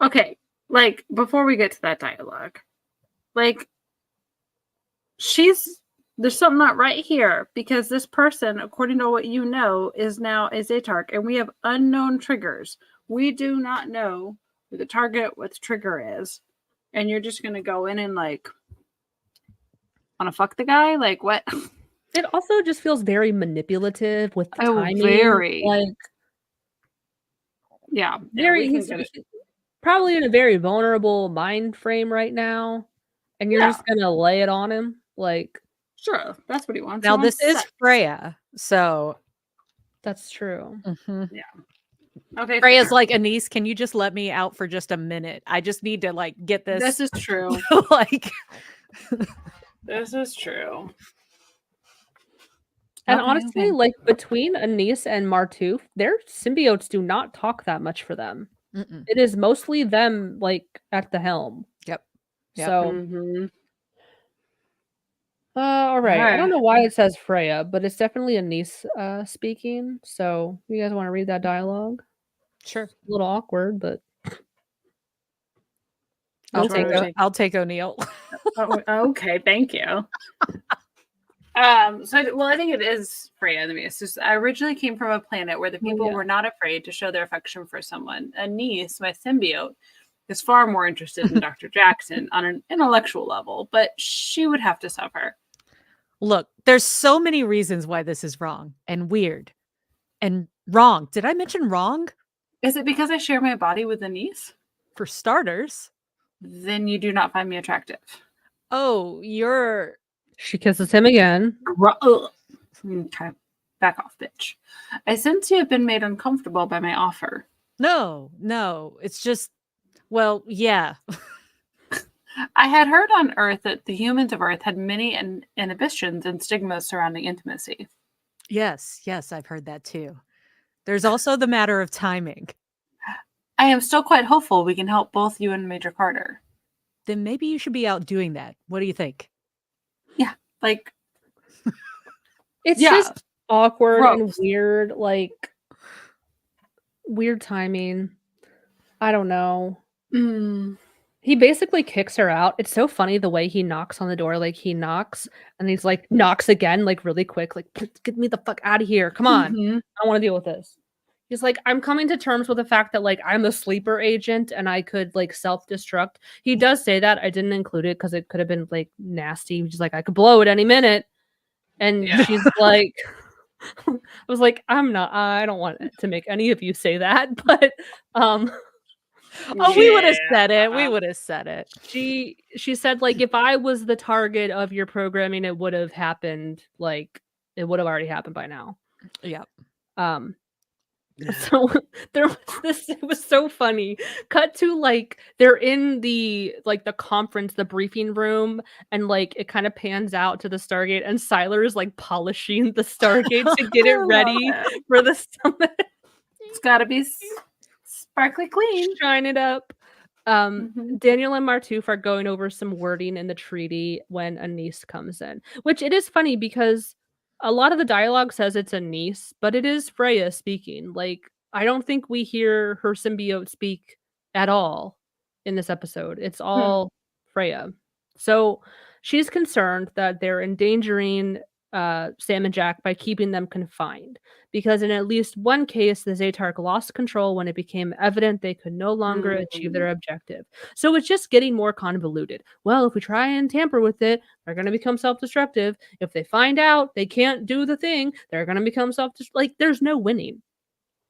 Okay, like before we get to that dialogue, like there's something not right here because this person, according to what you know, is now a Zaytark, and we have unknown triggers. We do not know who the target, what the trigger is, and you're just gonna go in and like wanna fuck the guy? Like what? It also just feels very manipulative with the Oh, timing. very. Like, Yeah, very, we he's can get it. probably in a very vulnerable mind frame right now, and you're just gonna lay it on him. Like, Sure, that's what he wants. Now, He this wants is sex. Freya, so... that's true. Okay. Freya's fair. like, Anise, can you just let me out for just a minute? I just need to, like, get this... This is true. like... This is true. And Okay, honestly, okay. like between Anise and Martouf, their symbiotes do not talk that much for them. Mm-mm. It is mostly them, like at the helm. Yep. So, Mhm. all right. I don't Alright. know why it says Freya, but it's definitely Anise speaking. So, you guys want to read that dialogue? Sure. A little awkward, but I'll Which one take are we I'll take O'Neill. Okay, thank you. Well, I think it is Freya. I mean, it's just I originally came from a planet where the people yeah. were not afraid to show their affection for someone. Anise, my symbiote, is far more interested in Dr. Jackson on an intellectual level, but she would have to suffer. Look, there's so many reasons why this is wrong and weird and wrong. Did I mention wrong? Is it because I share my body with Anise? For starters. Then you do not find me attractive. Oh, you're... She kisses him again. Okay. Back off, bitch. I sense you have been made uncomfortable by my offer. No. It's just, well, yeah. I had heard on Earth that the humans of Earth had many inhibitions and stigmas surrounding intimacy. Yes, I've heard that too. There's also the matter of timing. I am still quite hopeful we can help both you and Major Carter. Then maybe you should be out doing that. What do you think? Like, It's Yeah. just awkward and Gross. weird, like weird timing. I don't know. He basically kicks her out. It's so funny the way he knocks on the door. Like he knocks and he's like knocks again, like really quick. Like get me the fuck out of here. Come on. Mhm. I want to deal with this. He's like, I'm coming to terms with the fact that like I'm a sleeper agent and I could like self-destruct. He does say that. I didn't include it because it could have been like nasty. He's like, I could blow it any minute. And Yeah. she's like, I was like, I don't want to make any of you say that, but Oh, we would have Yeah. said it. We would have said it. she said like if I was the target of your programming, it would have happened, like it would have already happened by now. Yeah. So there was this, it was so funny. Cut to like they're in the like the conference, the briefing room, and like it kind of pans out to the Stargate, and Siler is like polishing the Stargate to get it I love ready it. for the summit. It's got to be sparkly clean. Shine it up. Mhm. Daniel and Martouf are going over some wording in the treaty when a niece comes in, which it is funny because a lot of the dialogue says it's a niece, but it is Freya speaking. Like, I don't think we hear her symbiote speak at all in this episode. It's all Freya. So she's concerned that they're endangering Sam and Jack by keeping them confined, because in at least one case, the Zaytark lost control when it became evident they could no longer achieve their objective. So it's just getting more convoluted. Well, if we try and tamper with it, they're going to become self-destructive. If they find out they can't do the thing, they're going to become self-destructive. Like, there's no winning.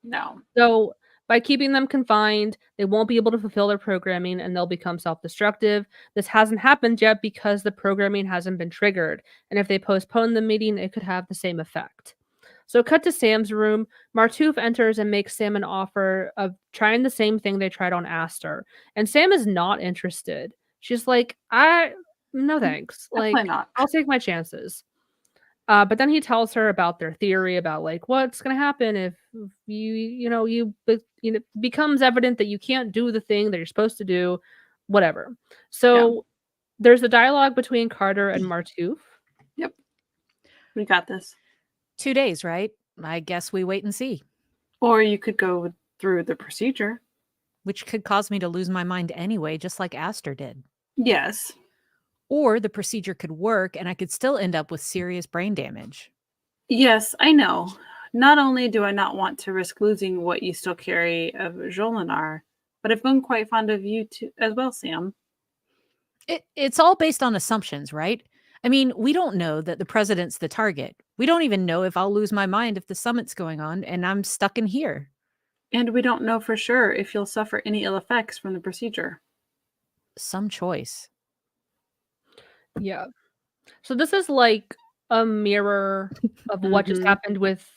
No. So by keeping them confined, they won't be able to fulfill their programming and they'll become self-destructive. This hasn't happened yet because the programming hasn't been triggered. And if they postpone the meeting, it could have the same effect. So cut to Sam's room. Martouf enters and makes Sam an offer of trying the same thing they tried on Aster. And Sam is not interested. She's like, no thanks. Definitely Like, not. I'll take my chances. But then he tells her about their theory about like what's going to happen if it becomes evident that you can't do the thing that you're supposed to do, whatever. So there's a dialogue between Carter and Martouf. Yep. We got this. 2 days, right? I guess we wait and see. Or you could go through the procedure. Which could cause me to lose my mind anyway, just like Aster did. Yes. Or the procedure could work and I could still end up with serious brain damage. Yes, I know. Not only do I not want to risk losing what you still carry of Jolinar, but I've been quite fond of you too, as well, Sam. It's all based on assumptions, right? I mean, we don't know that the president's the target. We don't even know if I'll lose my mind if the summit's going on and I'm stuck in here. And we don't know for sure if you'll suffer any ill effects from the procedure. Some choice. Yeah. So this is like a mirror of what just happened with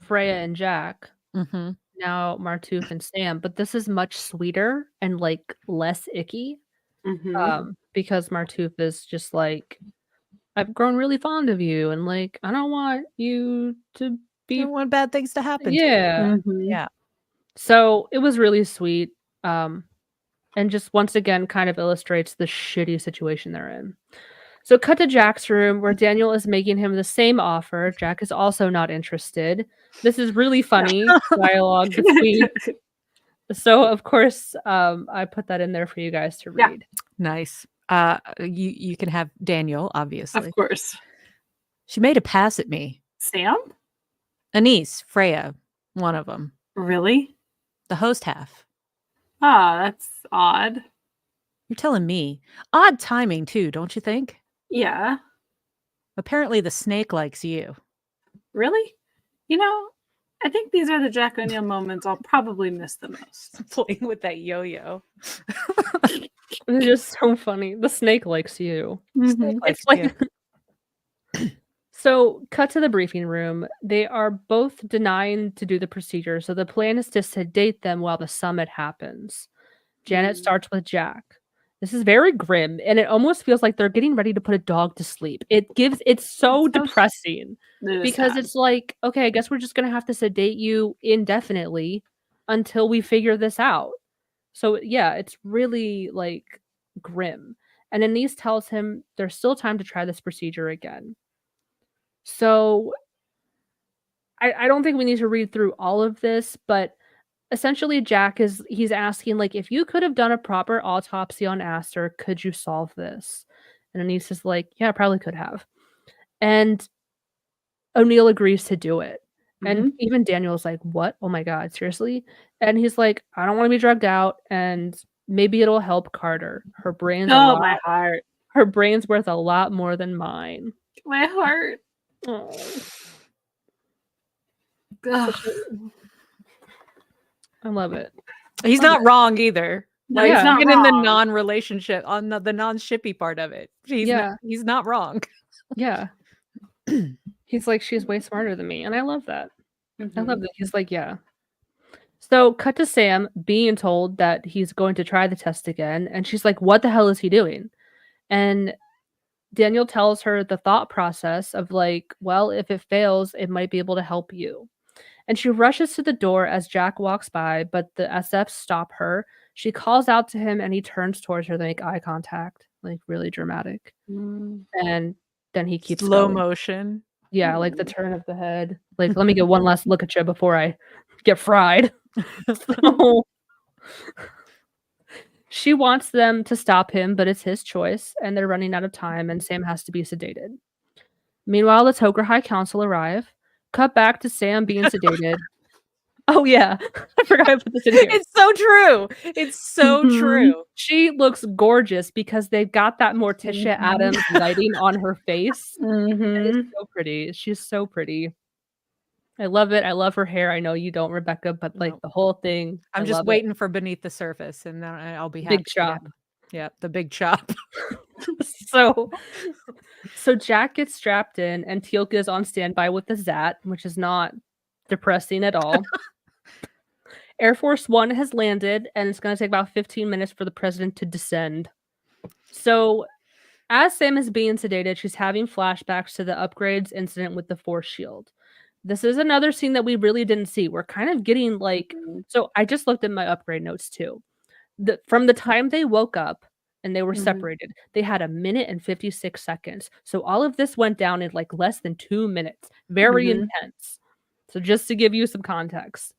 Freya and Jack. Mm-hmm. Now Martouf and Sam, but this is much sweeter and like less icky. Because Martouf is just like, I've grown really fond of you, and like I don't want you to You be don't want bad things to happen. yeah. Yeah. So it was really sweet. And just once again kind of illustrates the shitty situation they're in. So cut to Jack's room where Daniel is making him the same offer. Jack is also not interested. This is really funny dialogue between. So of course, I put that in there for you guys to Yeah. read. Nice. You can have Daniel, obviously. Of course. She made a pass at me. Sam? Anise, Freya, one of them. Really? The host half. Ah, that's odd. You're telling me. Odd timing, too, don't you think? Yeah. Apparently the snake likes you. Really? You know, I think these are the Jack O'Neill moments I'll probably miss the most. Playing with that yo-yo. It's just so funny. The snake likes you. Mhm. Likes It's like you. So, cut to the briefing room. They are both denying to do the procedure, so the plan is to sedate them while the summit happens. Janet starts with Jack. This is very grim, and it almost feels like they're getting ready to put a dog to sleep. It's so depressing It is because sad. it's like, okay, I guess we're just gonna have to sedate you indefinitely. until we figure this out. So yeah, it's really like grim. And Anise tells him there's still time to try this procedure again. So I don't think we need to read through all of this, but essentially he's asking, like, if you could have done a proper autopsy on Aster, could you solve this? And Anise is like, yeah, I probably could have. And O'Neill agrees to do it. And even Daniel's like, what? Oh my God, seriously? And he's like, I don't want to be drugged out, and maybe it'll help Carter. Her brain's Oh, my heart. her brain's worth a lot more than mine. My heart. Oh. Ugh. I love it. He's not wrong either. No, Like, he's not even in the wrong. non-relationship, on the non-shippy part of it, he's not wrong. Yeah. He's like, she's way smarter than me. And I love that. I love that. He's like, yeah. So cut to Sam being told that he's going to try the test again. And she's like, what the hell is he doing? And Daniel tells her the thought process of like, well, if it fails, it might be able to help you. And she rushes to the door as Jack walks by, but the SFs stop her. She calls out to him and he turns towards her. They make eye contact, like really dramatic. And then he keeps Slow going. motion. Yeah, like the turn of the head. Like, let me get one last look at you before I get fried. So she wants them to stop him, but it's his choice, and they're running out of time, and Sam has to be sedated. Meanwhile, the Toker High Council arrive. Cut back to Sam being sedated. Oh yeah, I forgot I put this in here. It's so true. It's so true. She looks gorgeous because they've got that Morticia Adams lighting on her face. It's so pretty. She's so pretty. I love it. I love her hair. I know you don't, Rebecca, but like the whole thing. I'm just waiting for Beneath the Surface, and then I'll be happy. Big chop. Yeah, the big chop. So Jack gets strapped in, and Teal'c is on standby with the Zat, which is not depressing at all. Air Force One has landed, and it's going to take about 15 minutes for the president to descend. So, as Sam is being sedated, she's having flashbacks to the upgrades incident with the Force Shield. This is another scene that we really didn't see. We're kind of getting like, so I just looked at my upgrade notes too. From the time they woke up and they were separated, they had 1 minute and 56 seconds. So all of this went down in like less than 2 minutes. Very intense. So just to give you some context.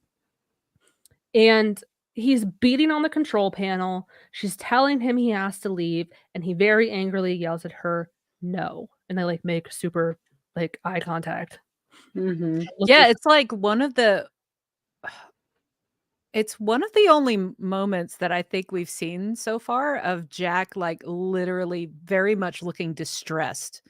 And he's beating on the control panel. She's telling him he has to leave, and he very angrily yells at her, no. And they like make super like eye contact. Yeah, it's like it's one of the only moments that I think we've seen so far of Jack like literally very much looking distressed.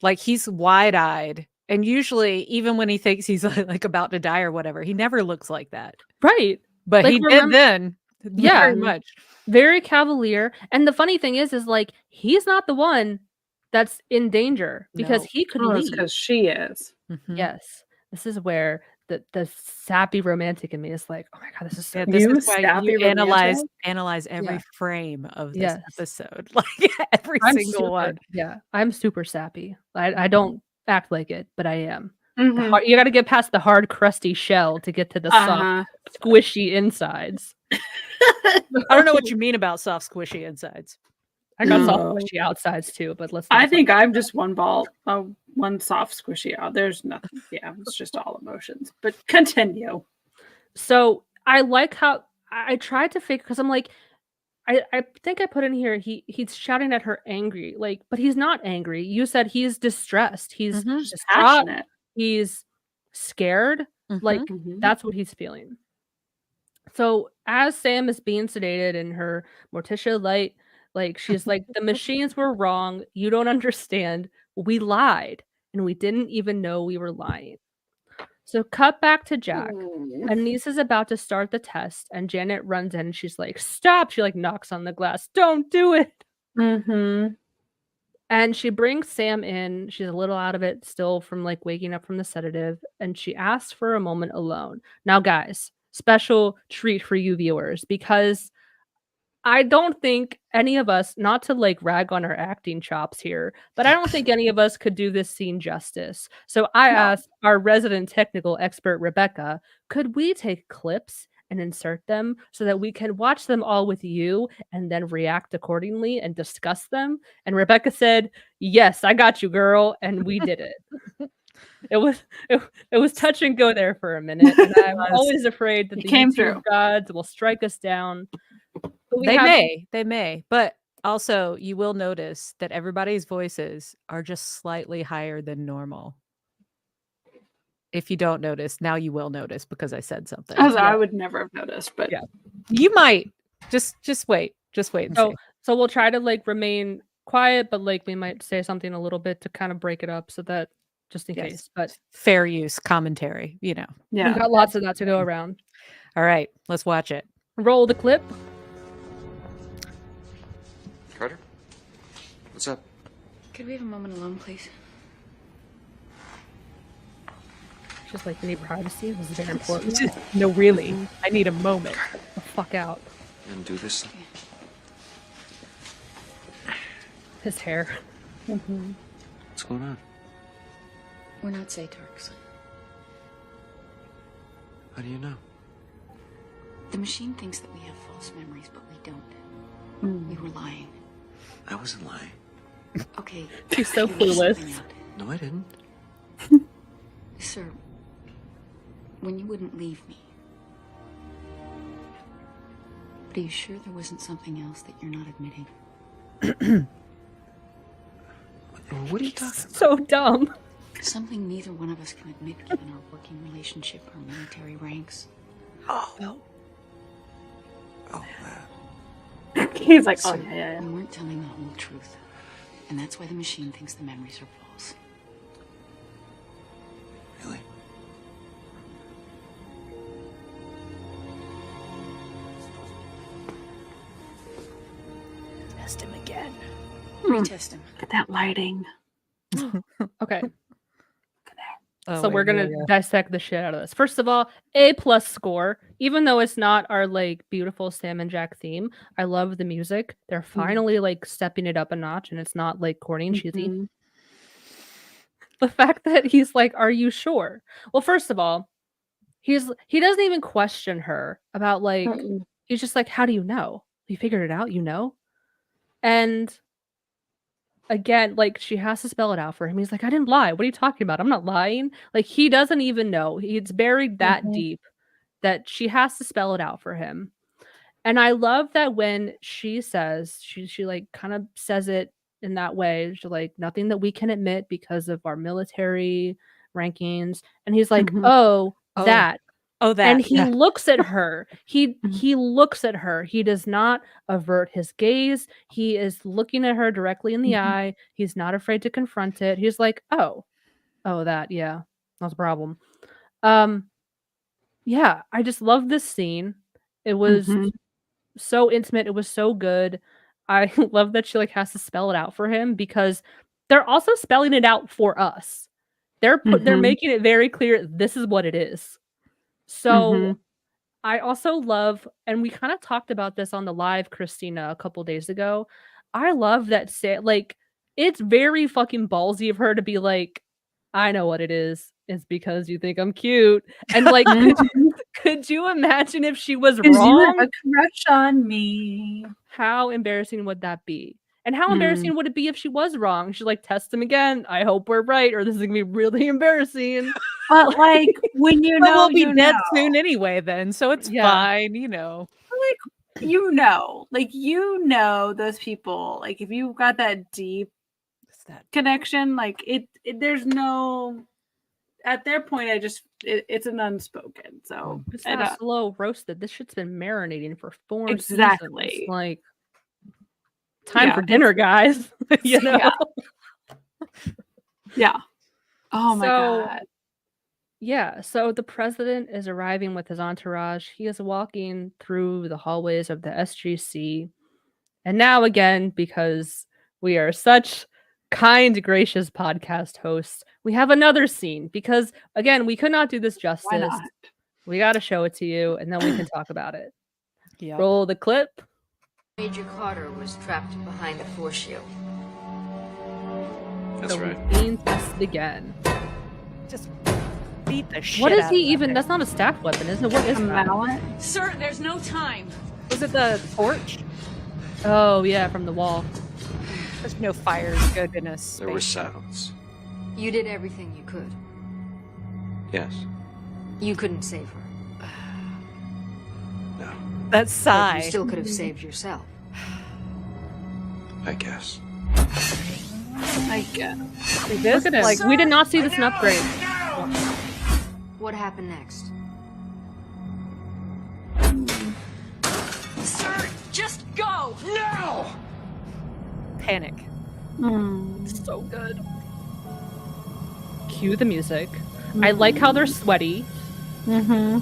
Like he's wide-eyed. And usually, even when he thinks he's like about to die or whatever, he never looks like that. Right. But like, he did then. Yeah. Very much. Very cavalier. And the funny thing is like, he's not the one that's in danger because he could leave. Because she is. Yes. This is where the sappy romantic in me is like, oh my God, this is so Yeah, this is why you analyze every frame of this episode. Like every single one. Yeah. I'm super sappy. I don't act like it, but I am. You got to get past the hard, crusty shell to get to the soft, squishy insides. I don't know what you mean about soft, squishy insides. I got soft, squishy outsides too, but let's. I think I'm just one soft, squishy out. There's nothing. Yeah, it's just all emotions. But continue. So I like how I tried to figure, because I'm like, I think I put in here he's shouting at her angry, like, but he's not angry. You said he's distressed. He's just passionate. He's scared. Like that's what he's feeling. So as Sam is being sedated in her Morticia light, like she's like, the machines were wrong. You don't understand. We lied, and we didn't even know we were lying. So cut back to Jack. Anise is about to start the test, and Janet runs in and she's like, stop. She like knocks on the glass. Don't do it. And she brings Sam in. She's a little out of it still from like waking up from the sedative, and she asks for a moment alone. Now, guys, special treat for you viewers, because I don't think any of us, not to like rag on our acting chops here, but I don't think any of us could do this scene justice. So I No. asked our resident technical expert, Rebecca, could we take clips and insert them so that we can watch them all with you and then react accordingly and discuss them? And Rebecca said, yes, I got you, girl. And we did it. It was touch and go there for a minute. And I'm always afraid that It the came YouTube through. gods will strike us down. But we They have may, but also you will notice that everybody's voices are just slightly higher than normal. If you don't notice, now you will notice because I said something. I would never have noticed, but Yeah. You might just wait and see. So we'll try to like remain quiet, but like we might say something a little bit to kind of break it up so that just in Yes. case. But Fair use commentary, we've yeah. got lots of that to go around. All right, let's watch it. Roll the clip. Carter? What's up? Could we have a moment alone, please? Just like need privacy. This is very important. No, really. I need a moment. The fuck out. You gonna do this? His hair. What's going on? We're not Satarks. How do you know? The machine thinks that we have false memories, but we don't. We were lying. I wasn't lying. Okay. He's so figure clueless. something out. No, I didn't. Sir, when you wouldn't leave me. But are you sure there wasn't something else that you're not admitting? What are you talking about? So dumb. Something neither one of us can admit given our working relationship or military ranks. Oh, that. He's like, oh yeah. We weren't telling the whole truth. And that's why the machine thinks the memories are false. Really? Test him again. Retest him. Get that lighting. Okay. Oh, So wait, we're gonna yeah, yeah. dissect the shit out of this. First of all, A+ score. Even though it's not our like beautiful Sam and Jack theme, I love the music. They're finally like stepping it up a notch, and it's not like corny and cheesy. Mhm. The fact that he's like, "Are you sure?" Well, first of all, he doesn't even question her about like. He's just like, "How do you know? You figured it out, you know?" And again, like she has to spell it out for him. He's like, I didn't lie. What are you talking about? I'm not lying. Like he doesn't even know. It's buried that deep that she has to spell it out for him. And I love that when she says, she like kind of says it in that way. She's like, nothing that we can admit because of our military rankings. And he's like, Mhm. oh, Oh. that. Oh, that. And he yeah. looks at her. He looks at her. He does not avert his gaze. He is looking at her directly in the eye. He's not afraid to confront it. He's like, "Oh, that, yeah, that's a problem." Yeah, I just love this scene. It was so intimate. It was so good. I love that she like has to spell it out for him because they're also spelling it out for us. They're making it very clear this is what it is. So I also love, and we kind of talked about this on the live, Christina, a couple days ago. I love that like it's very fucking ballsy of her to be like, I know what it is. It's because you think I'm cute. And like, could you imagine if she was You have wrong? a crush on me. How embarrassing would that be? And how embarrassing would it be if she was wrong? She's like, test them again. I hope we're right, or this is gonna be really embarrassing. But like when you But know, we'll be you dead know. soon anyway, then, so it's Yeah. fine, you know. Those people. Like if you got that deep It's that. connection, like it there's no. At their point, it's an unspoken. So It's I not don't- slow roasted. This shit's been marinating for 4 Exactly. seasons. Like, time Yeah, for dinner, guys. You know? Yeah. Yeah. Oh my So- god. Yeah, so the president is arriving with his entourage. He is walking through the hallways of the SGC. And now, again, because we are such kind, gracious podcast hosts, we have another scene. Because, again, we could not do this Why justice. not? We got to show it to you, and then we can talk about it. Yeah. Roll the clip. Major Carter was trapped behind the force shield. That's right. Routine tested again. Just beat the shit What is out he of that even? thing. That's not a staff weapon, isn't it? What is A that? mallet? Sir, there's no time. Was it the torch? Oh yeah, from the wall. There's no fires good in a space. There were sounds. You did everything you could. Yes. You couldn't save her. No. That But sigh. you still could have saved yourself. I guess. I guess. This, Look at him. like, We did not see this in Upgrade. What happened next? Sir, just go! No! panic. So good. Cue the music. I like how they're sweaty. Mm-hmm.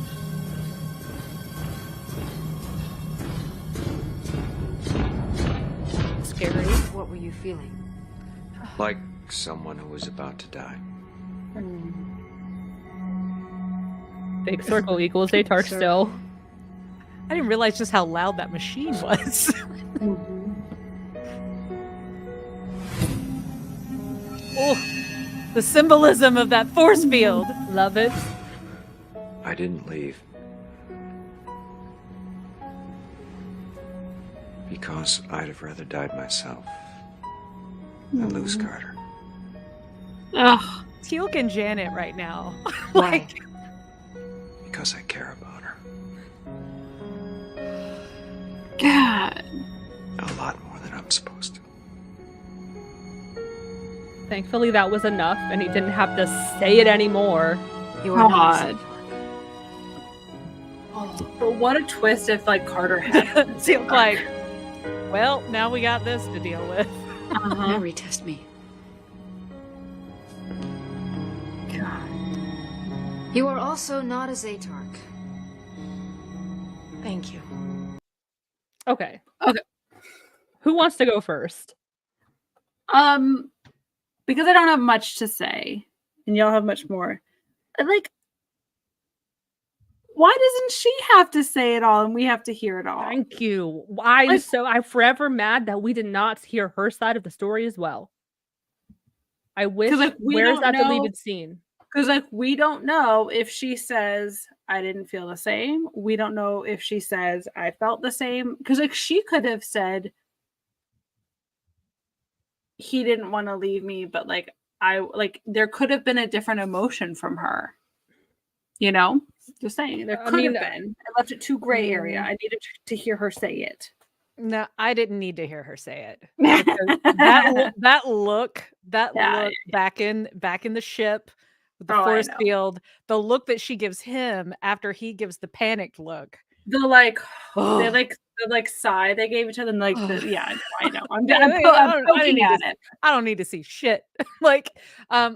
Scary. What were you feeling? Like someone who was about to die. Big circle equals Atark Sure. still. I didn't realize just how loud that machine was. Oh, the symbolism of that force field. Love it. I didn't leave. Because I'd have rather died myself than lose Carter. Ugh. Teal'c and Janet right now. Why? Like, Because I care about her. God. A lot more than I'm supposed to. Thankfully, that was enough, and he didn't have to say it anymore. You are not God. safe. But what a twist if like Carter had. Teal'c like, well, now we got this to deal with. Now retest me. You are also not a Zatark. Thank you. Okay. Okay. Who wants to go first? Because I don't have much to say, and y'all have much more. Like, why doesn't she have to say it all and we have to hear it all? Thank you. Like- I'm forever mad that we did not hear her side of the story as well. I wish. like, we Where's don't that know- deleted scene? Because like we don't know if she says I didn't feel the same. We don't know if she says I felt the same. Because like she could have said he didn't want to leave me, but like there could have been a different emotion from her. You know, just saying there I could mean, have been. I left it too gray area. I needed to hear her say it. No, I didn't need to hear her say it. Because that look Yeah, back in the ship with the Oh, I force know. field, the look that she gives him after he gives the panicked look. The like Oh. the like sigh they gave each other and like yeah, I know. I'm Yeah, I'm I poking didn't need at to- it. I don't need to see shit. Like, I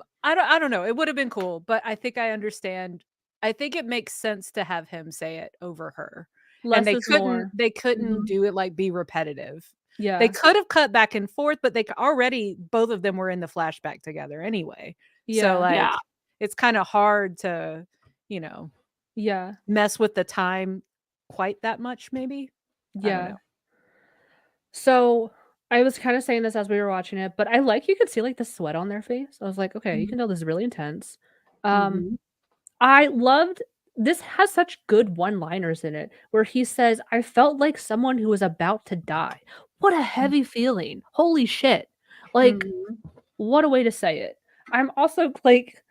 don't know. It would have been cool, but I think I understand. I think it makes sense to have him say it over her. Less And they is couldn't more. they couldn't Mhm. do it like be repetitive. Yeah. They could have cut back and forth, but already both of them were in the flashback together anyway. Yeah. So like Yeah. it's kind of hard to, you know, Yeah. mess with the time quite that much, maybe. I don't Yeah. know. So I was kind of saying this as we were watching it, but I like you could see like the sweat on their face. I was like, okay, you can tell this is really intense. Mhm. I loved this has such good one-liners in it where he says, I felt like someone who was about to die. What a heavy feeling. Holy shit. Like, Mhm. what a way to say it. I'm also like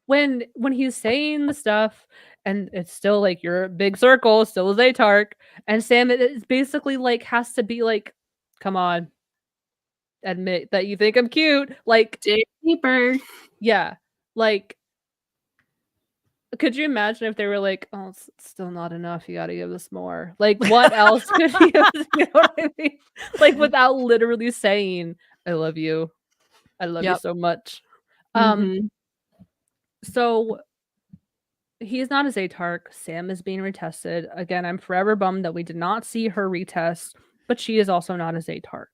when he's saying the stuff and it's still like you're a big circle, still a Zatark, and Sam is basically like has to be like, come on, admit that you think I'm cute. Like, Dig deeper. yeah, like could you imagine if they were like, oh, it's still not enough, you gotta give us more? Like, what else could he have, you know what I mean? Like, without literally saying, I love you. I love you Yep. so much. Mhm. So he's not a Zatark. Sam is being retested. Again, I'm forever bummed that we did not see her retest, but she is also not a Zatark.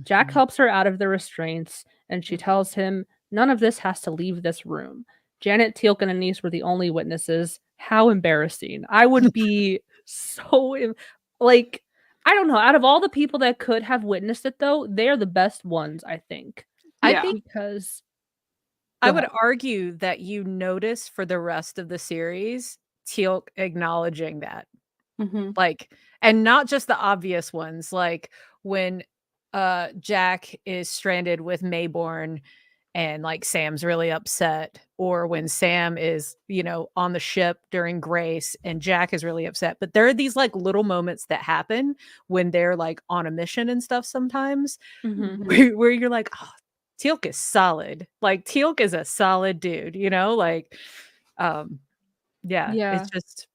Jack helps her out of the restraints, and she tells him none of this has to leave this room. Janet, Teal'c, and Anise were the only witnesses. How embarrassing. I would be so like I don't know. Out of all the people that could have witnessed it, though, they're the best ones, I think. I Yeah. think Because I Go would ahead. argue that you notice for the rest of the series Teal'c acknowledging that. Mm-hmm. Like, and not just the obvious ones, like when Jack is stranded with Mayborn and like Sam's really upset, or when Sam is, on the ship during Grace and Jack is really upset. But there are these like little moments that happen when they're like on a mission and stuff sometimes Mhm. where you're like, oh, Teal'c is solid. Like Teal'c is a solid dude, like yeah, Yeah. it's just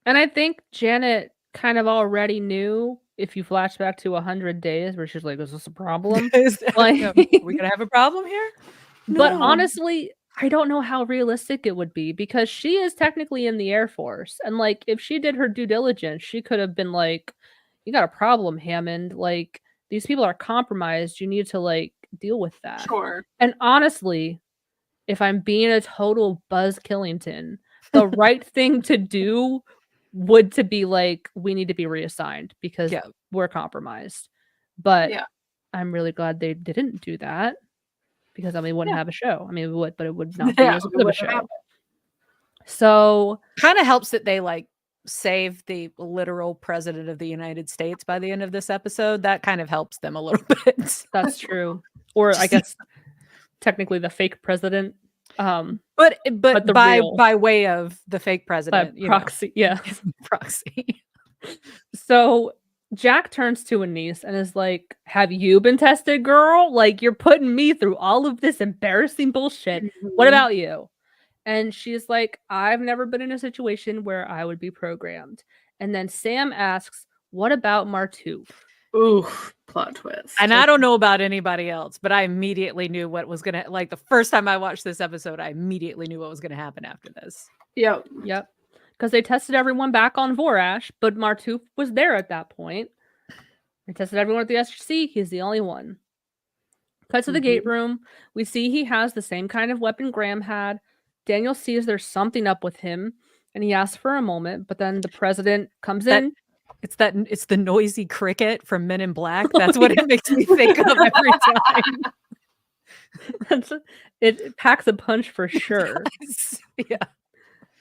And I think Janet kind of already knew if you flash back to 100 days where she's like, "Is this a problem?" Like, Are we gonna have a problem here? but No. honestly, I don't know how realistic it would be because she is technically in the Air Force. And like, if she did her due diligence, she could have been like, "You got a problem, Hammond. Like, these people are compromised. You need to like deal with that." Sure. And honestly, if I'm being a total Buzz Killington, the right thing to do would to be like, we need to be reassigned because Yeah. we're compromised. But Yeah. I'm really glad they didn't do that because then we wouldn't Yeah. have a show. I mean, we would, but it would not be Yeah, as it good of a wouldn't show. happen. So Kind of helps that they like save the literal president of the United States by the end of this episode. That kind of helps them a little bit. that's true. Or I guess technically the fake president. But the by real by way of the fake by president, proxy. Yeah. proxy. So Jack turns to Anise and is like, "Have you been tested, girl? Like, you're putting me through all of this embarrassing bullshit. What Mhm. about you?" And she's like, "I've never been in a situation where I would be programmed." And then Sam asks, "What about Martouf?" Oof, plot twist. And I don't know about anybody else, but I immediately knew what was gonna like the first time I watched this episode, I immediately knew what was gonna happen after this. Yep. Yep. Because they tested everyone back on Vorash, but Martouf was there at that point. They tested everyone at the SGC. He's the only one. Cut to the gate room. We see he has the same kind of weapon Graham had. Daniel sees there's something up with him, and he asks for a moment, but then the president comes in. It's the noisy cricket from Men in Black. That's what it makes me think of every time. It packs a punch for sure. Yeah.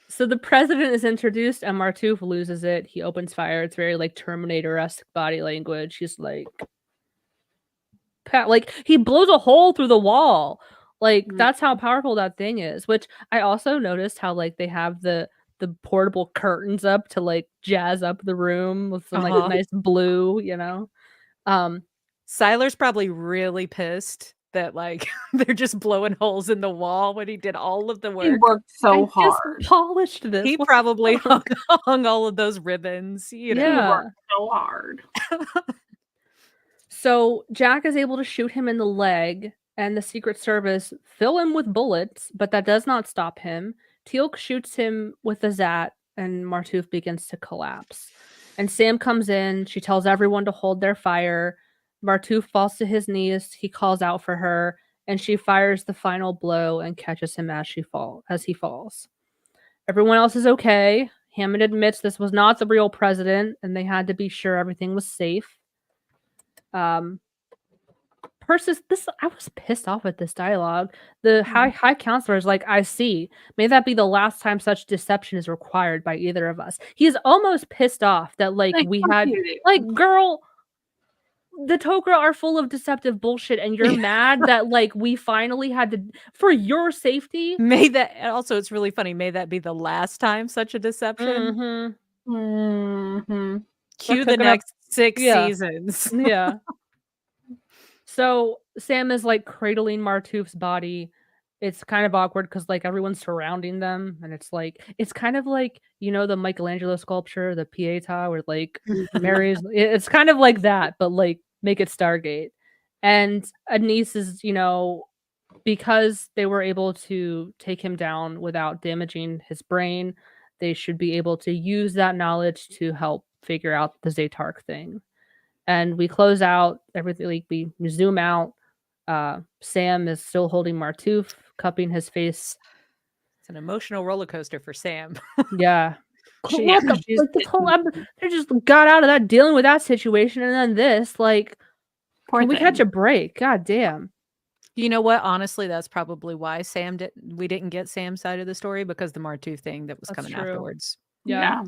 So the president is introduced, and Martouf loses it. He opens fire. It's very like Terminator-esque body language. He's like he blows a hole through the wall. Like that's how powerful that thing is. Which I also noticed how like they have the portable curtains up to like jazz up the room with some like nice blue, Siler's probably really pissed that like they're just blowing holes in the wall when he did all of the work. He worked so I just hard. polished this. He What probably the fuck? hung all of those ribbons, He worked so hard. So Jack is able to shoot him in the leg, and the Secret Service fill him with bullets, but that does not stop him. Teal'c shoots him with a Zat, and Martouf begins to collapse. And Sam comes in. She tells everyone to hold their fire. Martouf falls to his knees. He calls out for her, and she fires the final blow and catches him as he falls. Everyone else is okay. Hammond admits this was not the real president, and they had to be sure everything was safe. Persis, I was pissed off at this dialogue. The high counselor is like, "I see. May that be the last time such deception is required by either of us." He's almost pissed off that we had girl, the Tok'ra are full of deceptive bullshit, and you're mad that we finally had to for your safety. It's really funny. May that be the last time such a deception. Cue the next 6 seasons. Yeah. So Sam is cradling Martouf's body. It's kind of awkward because everyone's surrounding them, and it's kind of the Michelangelo sculpture, the Pietà, where Mary's. It's kind of like that, but make it Stargate. And Anise is, because they were able to take him down without damaging his brain, they should be able to use that knowledge to help figure out the Zaytark thing. And we close out everything. We zoom out. Sam is still holding Martouf, cupping his face. It's an emotional roller coaster for Sam. Yeah. what the like this whole they just got out of that dealing with that situation and then this like Poor can we thing. catch a break? God damn. You know what? Honestly, that's probably why we didn't get Sam's side of the story because the Martu thing that was That's coming true. afterwards. Yeah.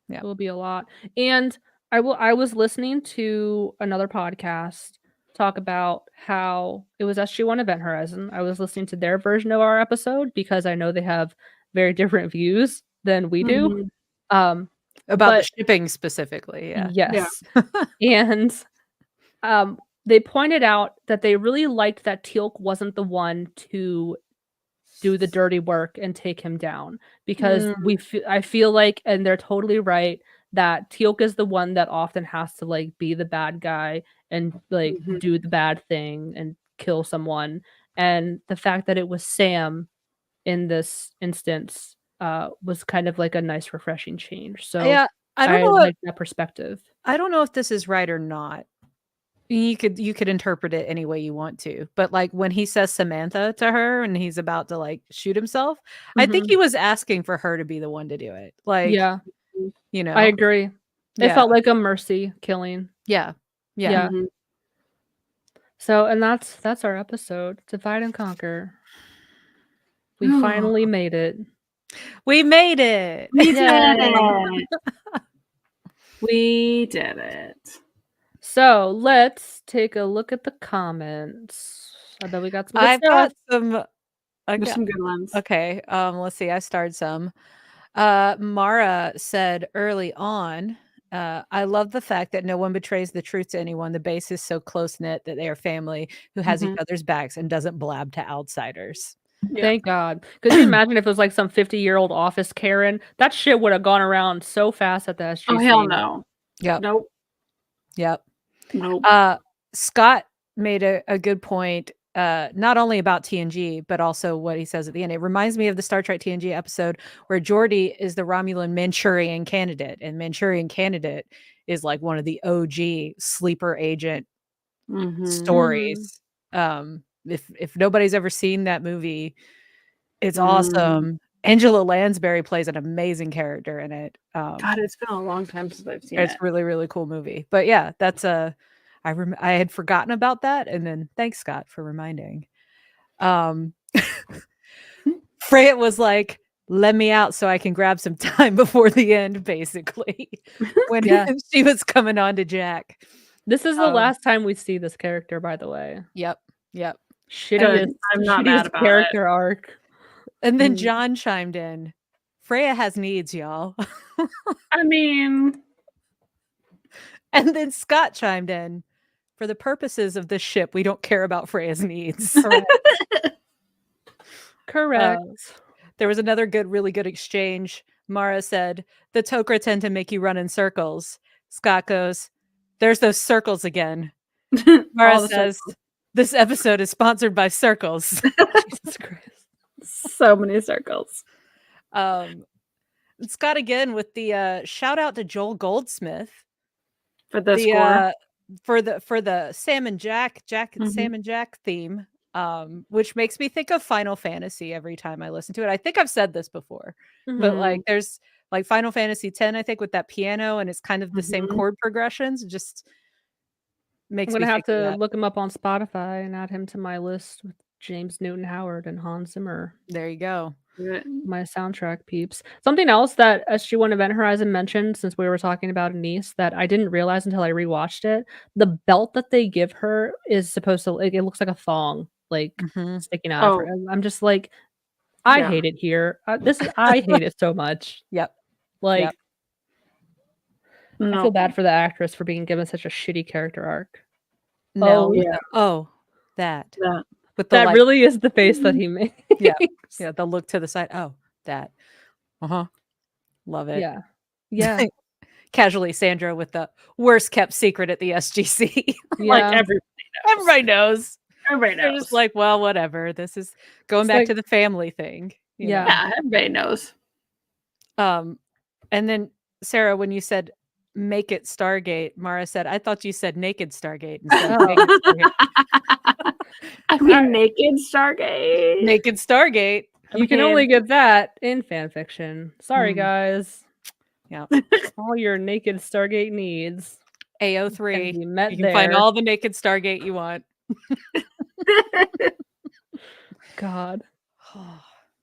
Yeah. It will be a lot. And I was listening to another podcast talk about how it was SG-1 Event Horizon. I was listening to their version of our episode because I know they have very different views than we do. Mhm. About the But shipping specifically, yeah. yes. And they pointed out that they really liked that Teal'c wasn't the one to do the dirty work and take him down because I feel like, and they're totally right, that Teal'c is the one that often has to like be the bad guy and like do the bad thing and kill someone. And the fact that it was Sam in this instance was kind of like a nice refreshing change. So Yeah, I like that perspective. I don't know if this is right or not. You could interpret it any way you want to, but like when he says Samantha to her and he's about to like shoot himself, I think he was asking for her to be the one to do it. Like, Yeah, you know, I agree. It Yeah. felt like a mercy killing. yeah, Yeah. So, and that's our episode. Divide and conquer. We finally made it. we made it. We did Yay. it. We did it. So let's take a look at the comments. I bet we got some good I've stuff. got some. There's some good ones. Okay, let's see. I started some. Mara said early on, I love the fact that no one betrays the truth to anyone. The base is so close knit that they are family who has each other's backs and doesn't blab to outsiders. Thank God. Could you imagine if it was like some 50-year-old office Karen? That shit would have gone around so fast at the SGC. Oh hell no. Yep. Nope. Yep. Nope. Scott made a good point, not only about TNG, but also what he says at the end. It reminds me of the Star Trek TNG episode where Geordi is the Romulan Manchurian candidate, and Manchurian candidate is like one of the OG sleeper agent stories. If nobody's ever seen that movie, it's awesome. Angela Lansbury plays an amazing character in it. God, it's been a long time since I've seen It's it. really, really cool movie. But yeah, that's I had forgotten about that, and then thanks, Scott, for reminding. Freya was like, "Let me out so I can grab some time before the end," basically, when she was coming on to Jack. This is the last time we see this character, by the way. Yep. Shittiest, I'm not mad shittiest about character arc. And then John chimed in. Freya has needs, y'all. I mean, And then Scott chimed in. For the purposes of this ship, we don't care about Freya's needs. Correct. There was another really good exchange. Mara said, the Tok'ra tend to make you run in circles. Scott goes, there's those circles again. Mara says, this episode is sponsored by Circles. Jesus Christ. so many circles. Scott again with the shout out to Joel Goldsmith For the score. For the Sam and Jack Sam and Jack theme, which makes me think of Final Fantasy every time I listen to it. I think I've said this before, but like there's like Final Fantasy X, I think, with that piano, and it's kind of the same chord progressions. It just makes I'm me gonna have think of to that. look him up on Spotify and add him to my list with James Newton Howard and Hans Zimmer. There you go. My soundtrack peeps. Something else that SG-1 Event Horizon mentioned, since we were talking about Anise, that I didn't realize until I rewatched it. The belt that they give her is supposed to, like, it looks like a thong, like sticking out of her. I'm just like, I hate it here. I hate it so much. Yep. Like, I feel bad for the actress for being given such a shitty character arc. No. That with that really is the face that he made. Yeah, the look to the side. Oh, that. Love it. Yeah. Casually, Sandra with the worst kept secret at the SGC. Like everybody knows. Everybody They're knows. just like, well, whatever. This is going back to the family thing. you know? Yeah, everybody knows. And then Sarah, when you said make it Stargate, Mara said, I thought you said naked Stargate instead of make it Stargate. I mean, naked Stargate. Naked Stargate. You can only get that in fan fiction. Sorry, guys. Yeah. All your naked Stargate needs can AO3. be met You can find there. all the naked Stargate you want. God.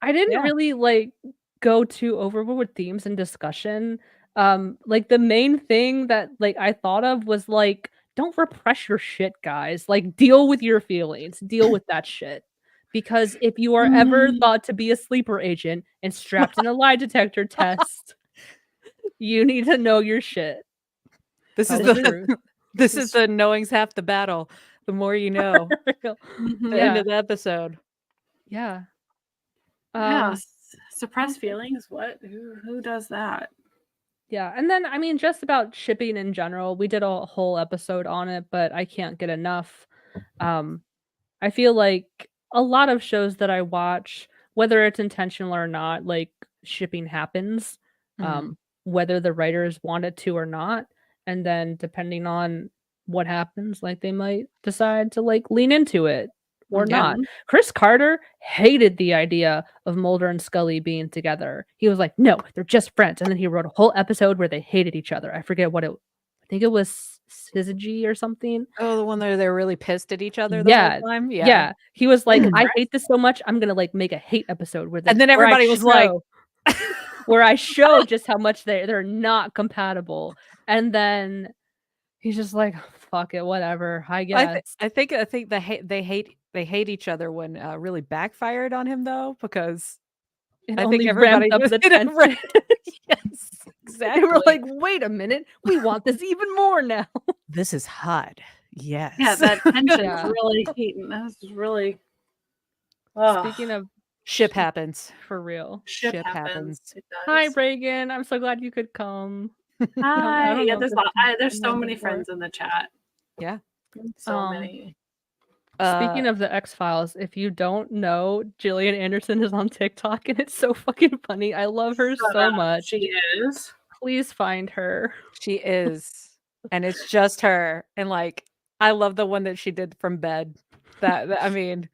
I didn't Yeah. really like go too overboard with themes and discussion. Like the main thing that like I thought of was like, don't repress your shit, guys. Like deal with your feelings. Deal with that shit. Because if you are ever thought to be a sleeper agent and strapped in a lie detector test, you need to know your shit. This Tell is the the truth. this is the knowing's half the battle. The more you know. Real. The Yeah. end of the episode. Yeah. Yeah, suppress feelings. What? Who does that? Yeah, and then I mean just about shipping in general, we did a whole episode on it, but I can't get enough. I feel like a lot of shows that I watch, whether it's intentional or not, like shipping happens, Mhm. whether the writers want it to or not. And then depending on what happens, like they might decide to like lean into it or not. Chris Carter hated the idea of Mulder and Scully being together. He was like, no, they're just friends. And then he wrote a whole episode where they hated each other. I forget what I think it was Syzygy or something. Oh, the one where they're really pissed at each other the whole Yeah. time? Yeah. He was like, I hate this so much, I'm gonna like make a hate episode where And then where I everybody was like show where I show just how much they're not compatible. And then he's just like, fuck it, whatever, I guess. I think they hate each other when really backfired on him though, because It I think only everybody ramped up just the did it tension. right. Yes, exactly. They were like, wait a minute, we want this even more now. This is hot. Yes. Yeah, that tension's Yeah. really heating. That's really. Speaking of ship happens. for real. Ship happens. It does. Hi, Reagan. I'm so glad you could come. Hi. I don't Yeah, know there's if there's so been many before. friends in the chat. Yeah. So many. Speaking of the X-Files, if you don't know, Gillian Anderson is on TikTok and it's so fucking funny. I love her Shut so up. much. She is. Please find her. She is. And it's just her. And like, I love the one that she did from bed. I mean,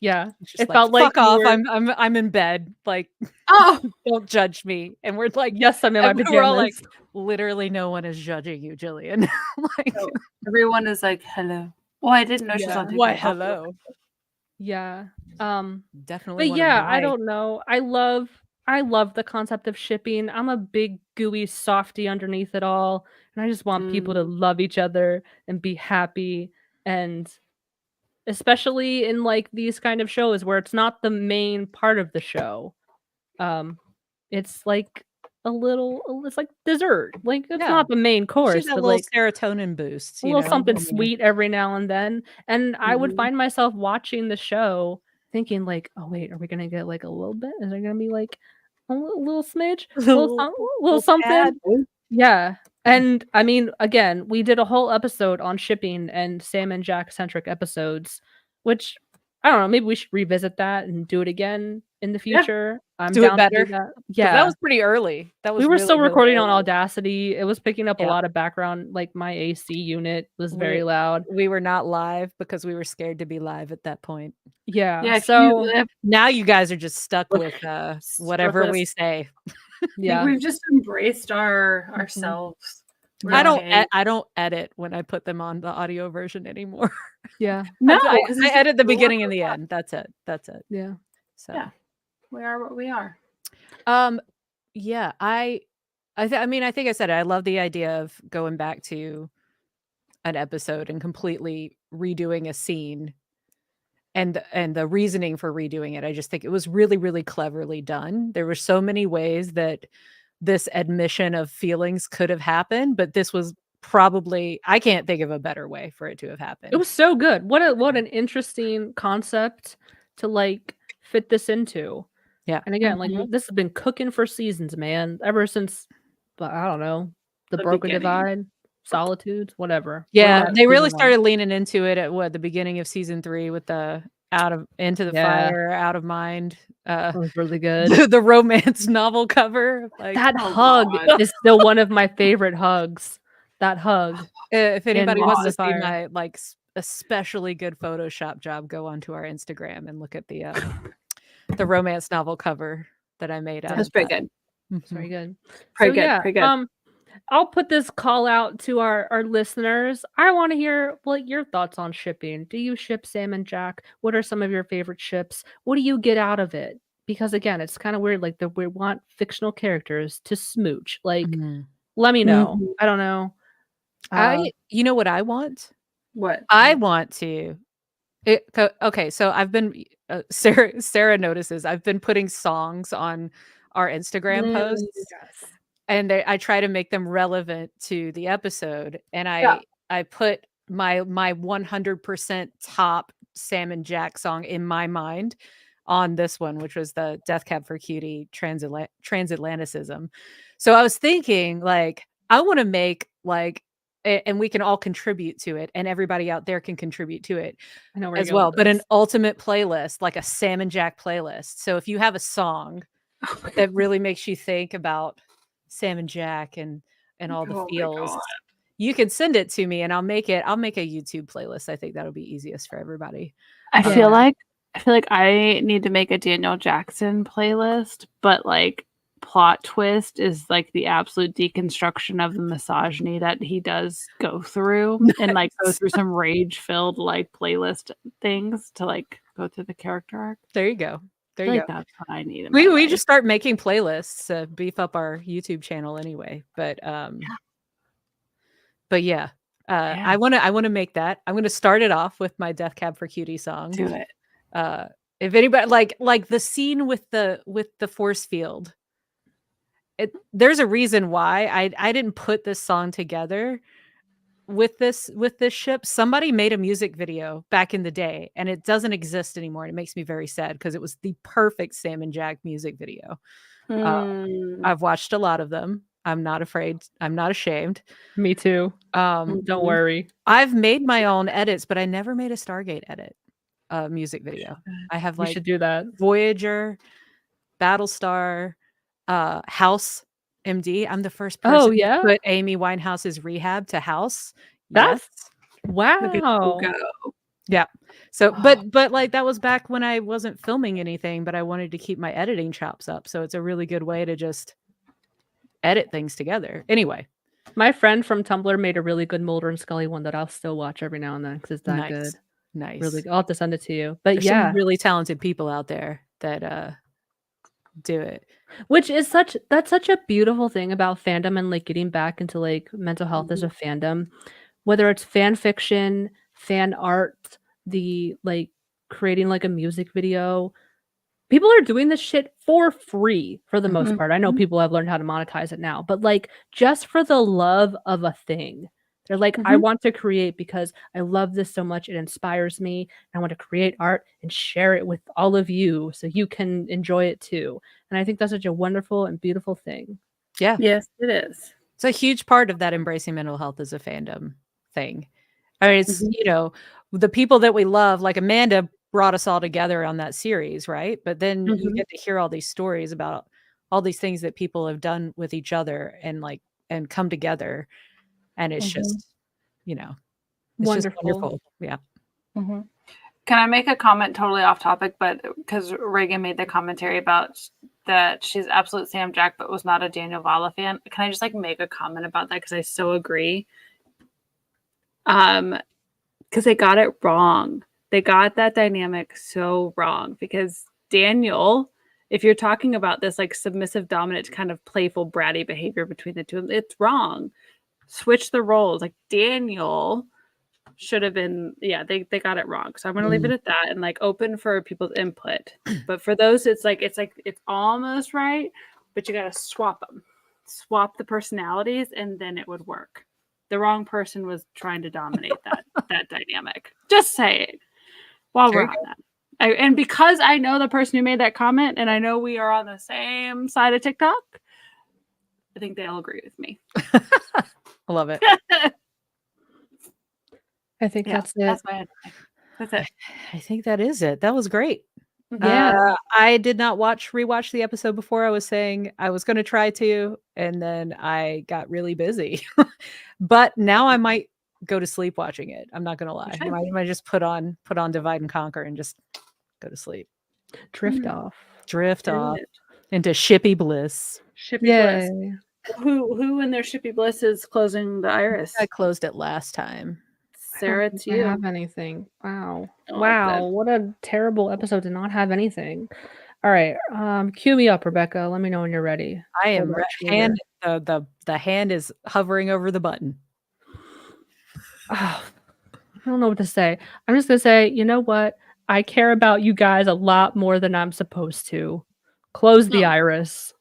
yeah, it's just it like, felt like fuck off. were... I'm in bed. Like, oh, don't judge me. And we're like, yes, I'm in my pajamas. We're all like, literally, no one is judging you, Jillian. Like, so everyone is like, hello. Oh, I didn't know she was on TikTok. Why, hello. Yeah. Definitely. But yeah, I don't know. I love the concept of shipping. I'm a big gooey softy underneath it all, and I just want people to love each other and be happy, and especially in like these kind of shows where it's not the main part of the show. It's like it's like dessert. Like it's not the main course, She's a but little like serotonin boost. a little something sweet every now and then. And I would find myself watching the show thinking like, oh wait, are we gonna get like a little bit? Is there gonna be like a little smidge? A little something? tad. Yeah. And I mean, again, we did a whole episode on shipping and Sam and Jack centric episodes, which I don't know, maybe we should revisit that and do it again in the future. I'm Do it down better. to do that. 'Cause Yeah. that was pretty early. That was We were really, still really recording on early. Audacity. It was picking up a Yeah. lot of background. Like my AC unit was very loud. We were not live because we were scared to be live at that point. Yeah. Yeah. So now you guys are just stuck with whatever we say. yeah. We've just embraced ourselves. We're I okay. don't edit when I put them on the audio version anymore. Yeah. No, I 'cause it's edit the just beginning and the end. That's it. Yeah. So Yeah. We are what we are. yeah, I mean, I think I said it. I love the idea of going back to an episode and completely redoing a scene and the reasoning for redoing it. I just think it was really, really cleverly done. There were so many ways that this admission of feelings could have happened, but this was probably, I can't think of a better way for it to have happened. It was so good. What an interesting concept to like fit this into. Yeah. And again, like this has been cooking for seasons, man. Ever since, but I don't know, the Broken beginning. Divide, Solitudes, whatever. Yeah, We're at they really season 1. started leaning into it at the beginning of season 3 with the Into the Fire, Out of Mind. That was really good. The romance novel cover. Like, That oh hug God. is still one of my favorite hugs. That hug. if anybody wants to Into see the Fire. my like especially good Photoshop job, go onto our Instagram and look at the romance novel cover that I made out That's of pretty that. good. Mhm. Very good. Pretty So good, yeah, pretty good. I'll put this call out to our listeners. I want to hear what your thoughts on shipping. Do you ship Sam and Jack? What are some of your favorite ships? What do you get out of it? Because again, it's kind of weird. Like we want fictional characters to smooch. Like, Mhm. let me know. Mhm. I don't know. You know what I want? What? I want to okay, so I've been Sarah notices I've been putting songs on our Instagram posts, Yes. and I try to make them relevant to the episode, and Yeah. I put my 100% top Sam and Jack song in my mind on this one, which was the Death Cab for Cutie transatlanticism. So I was thinking, like, I want to make like and we can all contribute to it, and everybody out there can contribute to it I know where as you're going well, with but an this. ultimate playlist, like a Sam and Jack playlist. So if you have a song Oh my that really makes you think about Sam and Jack and all the Oh my feels, God. you can send it to me and I'll make a YouTube playlist. I think that'll be easiest for everybody. I Yeah. feel like I need to make a Daniel Jackson playlist, but like plot twist is like the absolute deconstruction of the misogyny that he does go through and like go Nice. through some rage filled like playlist things to like go through the character arc. There you go. There I feel you like go. that's what I need in We my life. just start making playlists to beef up our YouTube channel anyway. But yeah. Yeah. I wanna make that. I'm gonna start it off with my Death Cab for Cutie song. Do it. If anybody like the scene with the force field, there's a reason why I didn't put this song together with this ship. Somebody made a music video back in the day, and it doesn't exist anymore. And it makes me very sad because it was the perfect Sam and Jack music video. Mm. I've watched a lot of them. I'm not afraid. I'm not ashamed. Me too. Um, Don't worry. I've made my own edits, but I never made a Stargate edit music video. I have We like should do that. Voyager, Battlestar, House MD. I'm the first Oh, person to yeah? put Amy Winehouse's Rehab to House. Yes. That's Look at you wow. go. Yeah. So, Oh. but like that was back when I wasn't filming anything, but I wanted to keep my editing chops up. So it's a really good way to just edit things together. Anyway, My friend from Tumblr made a really good Mulder and Scully one that I'll still watch every now and then because it's that nice. good. Nice. Really good. I'll have to send it to you. But There's yeah, some really talented people out there that do it. which is that's such a beautiful thing about fandom and like getting back into like mental health as a fandom, whether it's fan fiction, fan art, the like creating like a music video. People are doing this shit for free for the most part. I know people have learned how to monetize it now, but like just for the love of a thing. They're like, I want to create because I love this so much. It inspires me. I want to create art and share it with all of you so you can enjoy it too. And I think that's such a wonderful and beautiful thing. Yeah. Yes, it is. It's a huge part of that embracing mental health as a fandom thing. I mean, it's, the people that we love, like Amanda brought us all together on that series, right? But then you get to hear all these stories about all these things that people have done with each other and come together. And it's just, it's just wonderful. Yeah. Can I make a comment totally off topic, but because Reagan made the commentary about that she's absolute Sam Jack, but was not a Daniel Vala fan. Can I just like make a comment about that? Because I so agree. Because they got it wrong. They got that dynamic so wrong because Daniel, if you're talking about this like submissive, dominant kind of playful, bratty behavior between the two of them, it's wrong. Switch the roles. Like Daniel should have been, they got it wrong. So I'm gonna leave it at that and like open for people's input. But for those, it's almost right, but you gotta swap them, swap the personalities, and then it would work. The wrong person was trying to dominate that dynamic. Just saying. While we're on that, and because I know the person who made that comment, and I know we are on the same side of TikTok, I think they'll agree with me. I love it. I think that's it. That's it. I think that is it. That was great. Yeah. I did not rewatch the episode before. I was saying I was going to try to, and then I got really busy. But now I might go to sleep watching it. I'm not going to lie. I might just put on Divide and Conquer and just go to sleep. Drift off Into shippy bliss. Shippy bliss. Yay. Who in their shippy bliss is closing the iris? I closed it last time. Sarah, it's I you. have anything. Wow. Don't like that. Wow. What a terrible episode to not have anything. All right. Cue me up, Rebecca. Let me know when you're ready. I Hold am that trigger. hand the hand is hovering over the button. Oh, I don't know what to say. I'm just gonna say, you know what? I care about you guys a lot more than I'm supposed to. Close the No. iris.